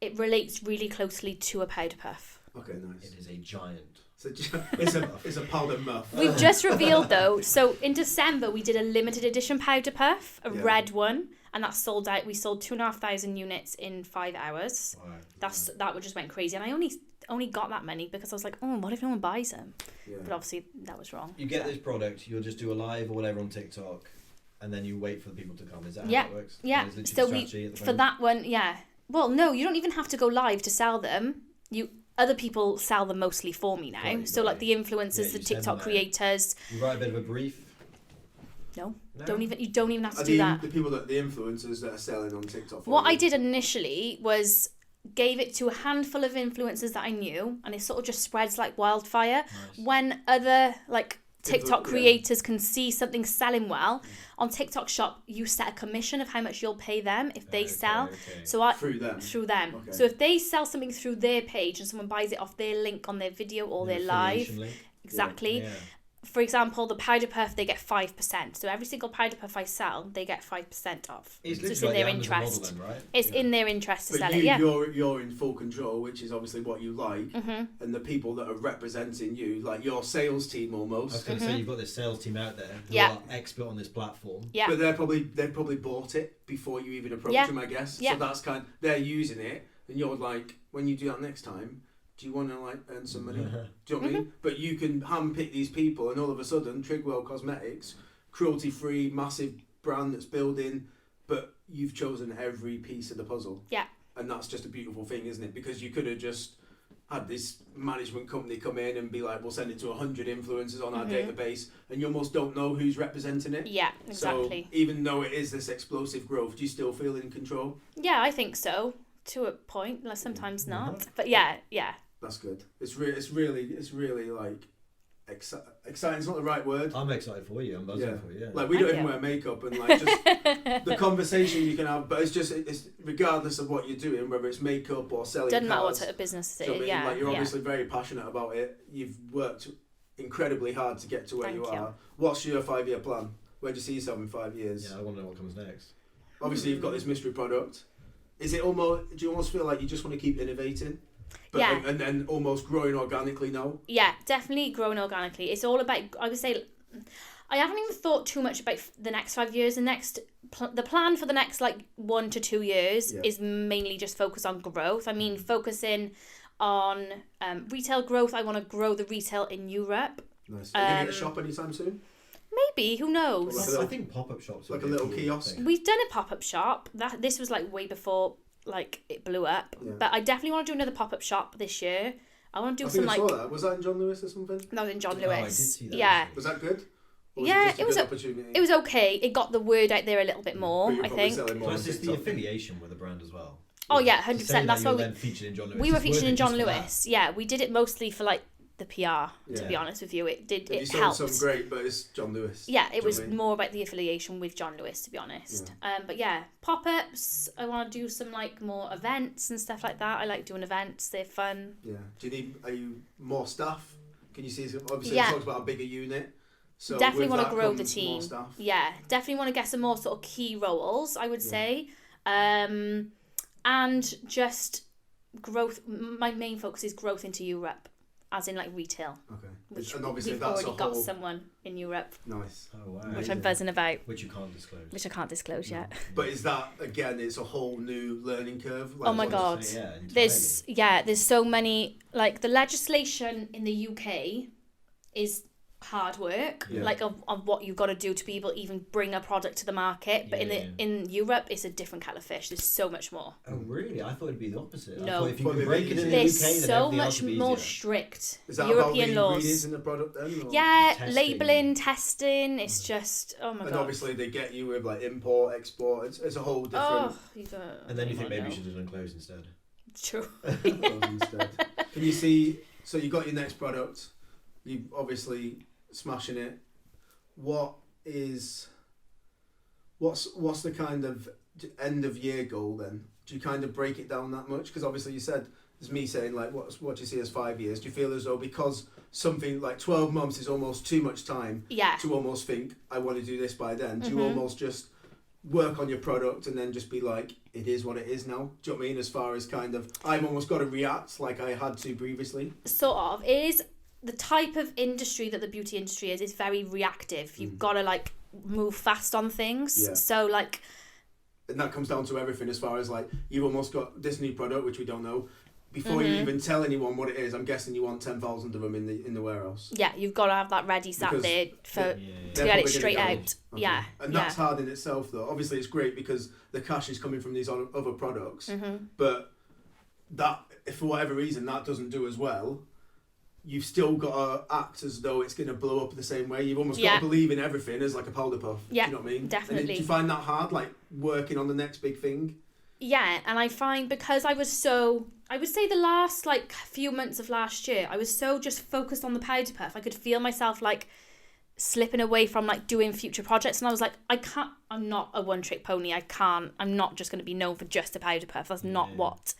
it relates really closely to a powder puff. Okay, nice. It is a giant. It's a powder muff. We've just revealed though. So in December we did a limited edition powder puff, a Yeah. red one, and that sold out. We sold 2,500 units in 5 hours. Wow. That just went crazy, and I only got that many because I was like, oh, what if no one buys them? Yeah. But obviously that was wrong. You get this product, you'll just do a live or whatever on TikTok, and then you wait for the people to come. Is that Yeah, how it works? yeah. That is literally So the we strategy at the for moment? that one, yeah. Well, no, you don't even have to go live to sell them. Other people sell them mostly for me now. Right, So like right. the influencers, Yeah, the you send TikTok them out. creators. You write a bit of a brief. No, No? you don't even have to Are do that. the people the influencers that are selling on TikTok? for What you? I did initially was gave it to a handful of influencers that I knew, and it sort of just spreads like wildfire. Nice. When other like TikTok yeah. creators can see something selling well, on TikTok Shop you set a commission of how much you'll pay them if they Okay, sell. okay. So I through them. through them. Okay. So if they sell something through their page and someone buys it off their link on their video or their live, Affiliation link. exactly. Yeah. For example, the powder puff, they get 5%. So every single powder puff I sell, they get 5% off. It's So literally it's in like their the Amazon interest. model then, right? It's Yeah. in their interest to But sell you, it, yeah. you're in full control, which is obviously what you like, and the people that are representing you, like your sales team I was almost. going to say you've got this sales team out there who Mm-hmm. Yeah. are expert on this platform. Yeah. But they've probably bought it before you even approach Yeah. them, I guess. Yeah. So that's they're using it, and you're like, when you do that next time, do you want to like earn some money? Do you know what I mean? But you can handpick these people, and all of a sudden, Trigwell Cosmetics, cruelty-free, massive brand that's building, but you've chosen every piece of the puzzle. Yeah. And that's just a beautiful thing, isn't it? Because you could have just had this management company come in and be like, we'll send it to 100 influencers on our database, and you almost don't know who's representing it. Yeah, exactly. So even though it is this explosive growth, do you still feel in control? Yeah, I think so. To a point, like sometimes not. But yeah. That's good. It's really like exciting. It's not the right word. I'm excited for you. I'm buzzing for you. Yeah. Like we Thank don't even you. wear makeup, and like just the conversation you can have. But it's regardless of what you're doing, whether it's makeup or selling Doesn't matter what cars. type of business do it you know is. what I mean? Yeah. Like you're yeah. obviously very passionate about it. You've worked incredibly hard to get to where Thank you you. are. What's your 5-year plan? Where do you see yourself in 5 years? Yeah, I want to know what comes next. Obviously, you've got this mystery product. Is it almost? Do you almost feel like you just want to keep innovating? But, Yeah. And then almost growing organically now. Yeah, definitely growing organically. It's all about, I would say, I haven't even thought too much about the next 5 years. The plan for the next 1 to 2 years is mainly just focus on growth. I mean, focusing on retail growth. I want to grow the retail in Europe. Nice. Are you going to get a shop anytime soon? Maybe, who knows? I think pop-up shops are like a little kiosk. We've done a pop-up shop. This was way before it blew up. Yeah. But I definitely want to do another pop-up shop this year. I want to do I think some I saw that. Was that in John Lewis or something? That was in John Oh, I did Lewis. see that. Yeah. Was that good? Or was Yeah, it, just a it was good a- opportunity. It was okay. It got the word out there a little bit more, But you're I probably think. selling more Plus, on it's the TikTok. affiliation with the brand as well. Oh yeah, To 100%. say That's that why you're then featured in John Lewis. we were it's featured worth in it John just for that. Lewis. Yeah, we did it mostly for the PR. To Yeah. be honest with you, If you it sold helped. some great, but it's John Lewis. Yeah, Do it you was know what I mean? more about the affiliation with John Lewis, to be honest. But yeah, pop-ups. I want to do some more events and stuff like that. I like doing events. They're fun. Yeah. Are you more staff? Can you see some, obviously Yeah. you talked about a bigger unit. So Definitely with want to that grow the comes more team. staff. Yeah, definitely want to get some more sort of key roles, I would say. And just growth. My main focus is growth into Europe, as in retail. Okay. Which And obviously we've that's already a got whole... someone in Europe, Nice. Oh, wow. which Amazing. I'm buzzing about, Which you can't disclose. which I can't disclose yet. But is that, again, it's a whole new learning curve? Oh my what- God. Yeah, entirely. There's so many, the legislation in the UK is hard work, Yeah. of what you've got to do to be able to even bring a product to the market. But Yeah. in Europe, it's a different kettle of fish. There's so much more. Oh, really? I thought it'd be the opposite. I No. thought if you Probably could break it in the easier. They're UK, then so everything else much would be more easier. strict. Is that European about the ingredients laws. in the product then? Or? Yeah, Testing. labelling, testing. It's just, oh my And God. obviously they get you with import, export. It's a whole different... Oh, you don't, And then you think maybe know. you should have done clothes instead. True. instead. Can you see? So you got your next product. You obviously smashing it. What's the kind of end of year goal then? Do you kind of break it down that much? Because obviously you said, it's me saying what do you see as 5 years? Do you feel as though because something 12 months is almost too much time Yeah. to almost think I want to do this by then? Do you Mhm. almost just work on your product and then just be like, it is what it is now? Do you know what I mean? As far as kind of, I've almost got to react like I had to previously. Sort of. It is the type of industry that the beauty industry is very reactive. You've got to move fast on things. Yeah. So And that comes down to everything as far as you've almost got this new product, which we don't know. Before you even tell anyone what it is, I'm guessing you want 10,000 of them in the warehouse. yeah, you've got to have that ready sat Because there for Yeah. to They're get probably it gonna straight go. out. Okay. Yeah. And that's hard in itself, though. Obviously, it's great because the cash is coming from these other products. Mm-hmm. But that, if for whatever reason that doesn't do as well, you've still got to act as though it's going to blow up the same way. You've almost got Yeah. to believe in everything as a powder puff. Yeah, Do you know what I mean? definitely. And do you find that hard, working on the next big thing? Yeah, and I find because I would say the last few months of last year, I was so just focused on the powder puff. I could feel myself slipping away from doing future projects, and I was like, I'm not a one trick pony. I'm not just going to be known for just a powder puff. That's not what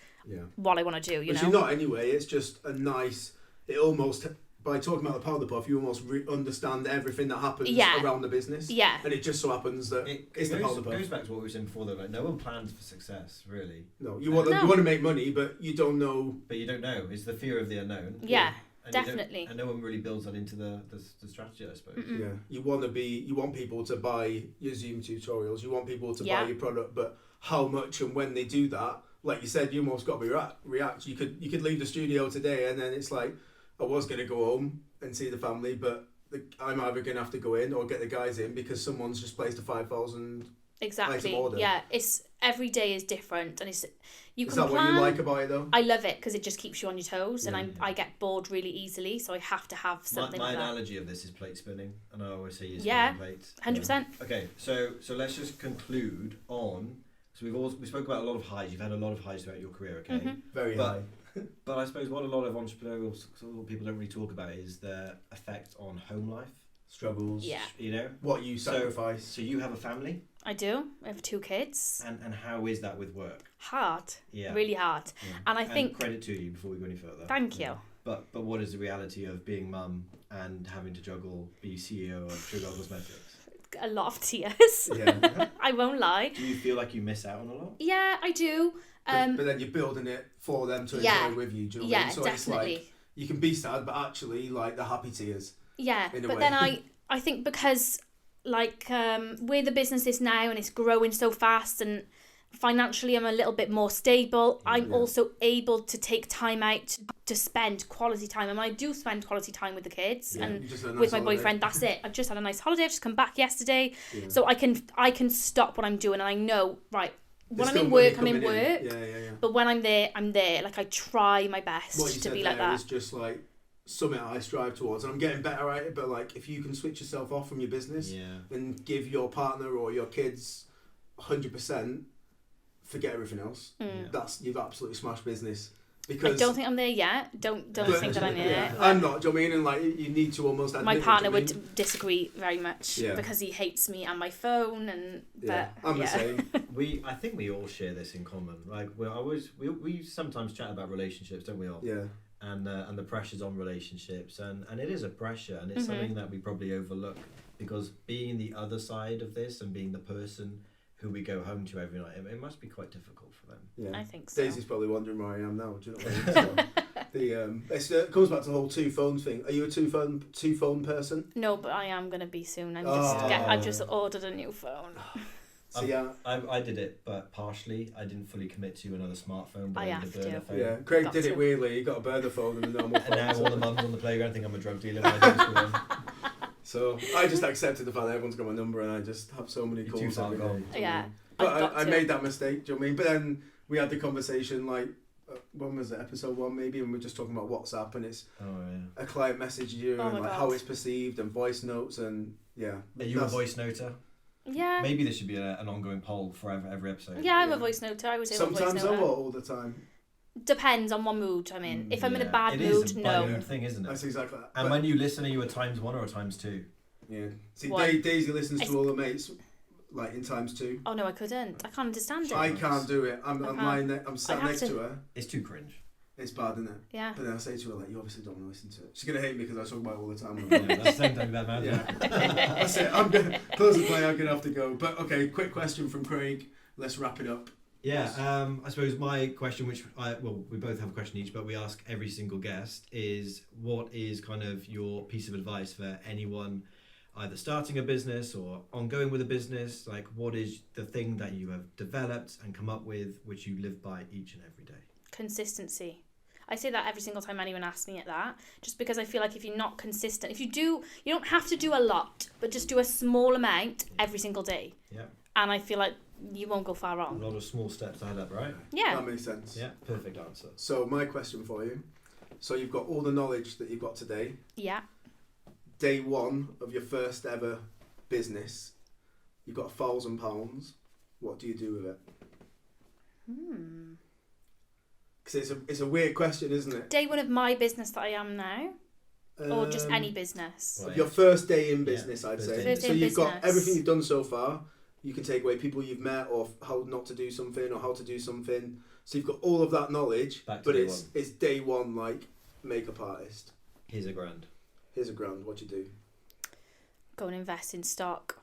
I want to do, you But know. you're not anyway. It's just a nice. It almost, by talking about the powder puff, you almost understand everything that happens around the business. Yeah. And it just so happens that it's the powder puff. goes back to what we were saying before, though. No one plans for success, really. No, you want to make money, but you don't know. But you don't know. It's the fear of the unknown. Yeah, And you don't- definitely. And no one really builds that into the strategy, I suppose. Mm-mm. Yeah, you want people to buy your Zoom tutorials. You want people to Yeah. buy your product, but how much and when they do that, like you said, you almost got to react. You could leave the studio today, and then it's like, I was going to go home and see the family, but I'm either going to have to go in or get the guys in because someone's just placed a 5,000 Exactly. item order. Yeah, it's every day is different, and Is can that plan. what you like about it though? I love it because it just keeps you on your toes, Yeah. and I get bored really easily, so I have to have something My like that. analogy of this is plate spinning, and I always say you're Yeah, spinning plates. 100%. Okay, so let's just conclude on. So we spoke about a lot of highs. You've had a lot of highs throughout your career, okay? Mhm. Very But- high. But I suppose what a lot of entrepreneurial people don't really talk about is their effect on home life. Struggles. Yeah. You know. What you sacrifice. So you have a family, I do. I have 2 kids. and how is that with work? Hard. Yeah. Really hard. Yeah. And I think. Credit to you before we go any further. Thank you. But what is the reality of being mum and having to be CEO of Trigwell Cosmetics? a lot of tears. Yeah. I won't lie. Do you feel like you miss out on a lot? Yeah, I do. But then you're building it for them to enjoy with you. Do you know what I Yeah, mean? So definitely. it's like you can be sad, but actually like the happy tears. Yeah, in a but way. then I think because like where the business is now and it's growing so fast and financially I'm a little bit more stable, I'm also able to take time out to spend quality time, and I do spend quality time with the kids and You just had a nice with my holiday. boyfriend. That's it. I've just had a nice holiday. I've just come back yesterday, so I can stop what I'm doing, and I know when There's I'm still in money work, I'm in coming work. Yeah. But when I'm there, I'm there. Like I try my best What you to said be there like that. is just like something I strive towards, and I'm getting better at it. But like, if you can switch yourself off from your business and give your partner or your kids 100%, forget everything else. That's you've absolutely smashed business. Because I don't think I'm there yet. Don't think that I'm there. Yeah, I'm not. Do you know what I mean? And like, you need to almost admit My it, partner do you know what would disagree very much because he hates me and my phone and I'm the same. I think we all share this in common. Like we sometimes chat about relationships, don't we all? Yeah. And the pressures on relationships, and it is a pressure, and it's something that we probably overlook, because being the other side of this and being the person who we go home to every night, it must be quite difficult for them. Yeah. I think so. Daisy's probably wondering where I am now. Do you know what I mean? So, it comes back to the whole 2 phones thing. Are you a two phone person? No, but I am gonna be soon. I've just ordered a new phone. So yeah, I did it, but partially. I didn't fully commit to another smartphone. But I have the burner to. phone. yeah. Craig Got did to. it weirdly. He got a burner phone and a normal phone. And now so- all the mums on the playground think I'm a drug dealer. When I do school. So I just accepted the fact that everyone's got my number, and I just have so many You're calls too far every day. gone. Do you know what I Yeah. mean? I've But got I to. made that mistake. Do you know what I mean? But then we had the conversation like, when was it? Episode 1 maybe, and we were just talking about WhatsApp, and it's Oh yeah. a client messaged you Oh and my like God. how it's perceived and voice notes and Are you a That's- voice noter? Yeah. Maybe this should be an ongoing poll for every episode. Yeah, I'm Yeah. a voice noter. I was a voice Sometimes noter. or all the time. Depends on what mood I'm in. If I'm in a Yeah. bad It is mood, a no. binary thing, isn't it? That's exactly that. And But- when you listen, are you a times 1 or a times 2? yeah. See, What? Daisy listens It's- to all the mates like in times 2. Oh no, I couldn't. I can't understand it. I can't do it. I'm I lying can't. I'm sat I have next to- to her. It's too cringe. It's bad, isn't it? Yeah. But then I say to her like, you obviously don't want to listen to it. She's gonna hate me because I talk about it all the time. Yeah, that's the same thing about man. Yeah. That's it. I'm gonna close the play. I'm gonna have to go. But okay, quick question from Craig. Let's wrap it up. Yeah, I suppose my question, we both have a question each, but we ask every single guest, is what is kind of your piece of advice for anyone either starting a business or ongoing with a business? Like, what is the thing that you have developed and come up with which you live by each and every day? Consistency. I say that every single time anyone asks me that, just because I feel like if you're not consistent, you don't have to do a lot, but just do a small amount every single day. Yeah. And I feel like you won't go far A wrong. lot of small steps add up, right? Yeah. That makes sense. Yeah, perfect answer. So my question for you. So you've got all the knowledge that you've got today. Yeah. Day 1 of your first ever business. You've got £1,000. What do you do with it? Because it's a weird question, isn't it? Day 1 of my business that I am now, or just Um, any business. Right. Your first day in Yeah, business, I'd first say. day in First day So in you've got business. everything you've done so far. You can take away people you've met or how not to do something or how to do something. So you've got all of that knowledge, Back to but day it's one. it's day 1 like makeup artist. Here's a grand. Here's a grand. What you do? Go and invest in stock.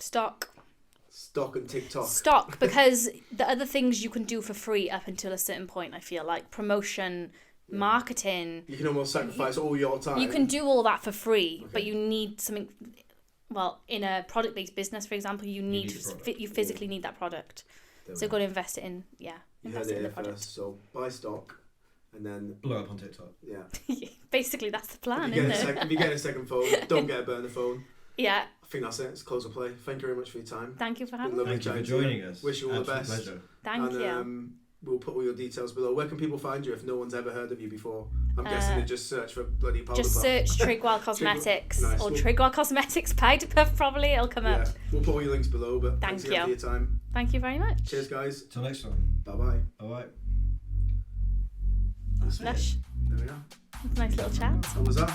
Stock and TikTok. Stock, because the other things you can do for free up until a certain point, I feel like promotion, marketing. You can almost sacrifice all your time. You can do all that for free, but you need something. Well, in a product-based business, for example, you need the product. you physically need that product. There So we go and invest it in, You heard invest it it in the here product. first. So buy stock, and then Blow up on TikTok. yeah. Basically, that's the plan, If you, isn't it? if you get a second phone, don't get a burner phone. Yeah. I think that's it. It's close the play. Thank you very much for your time. Thank you for Been having me. lovely Thank you for chatting to joining us. Wish you all the Absolute best. pleasure. Thank and, you. We'll put all your details below. Where can people find you if no one's ever heard of you before? I'm guessing they just search for bloody powder Just puff. search Trigwell Cosmetics Nice. or Well- Trigwell Cosmetics Powder Puff. Probably it'll come Yeah, up. we'll put all your links below. But Thank thanks again you. for your time. Thank you very much. Cheers, guys. Till next time. Bye bye. All right. Lush. There we are. Nice little chat. How was that?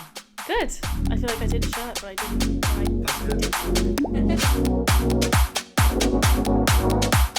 Good. I feel like I did a shirt, but I didn't. That's it.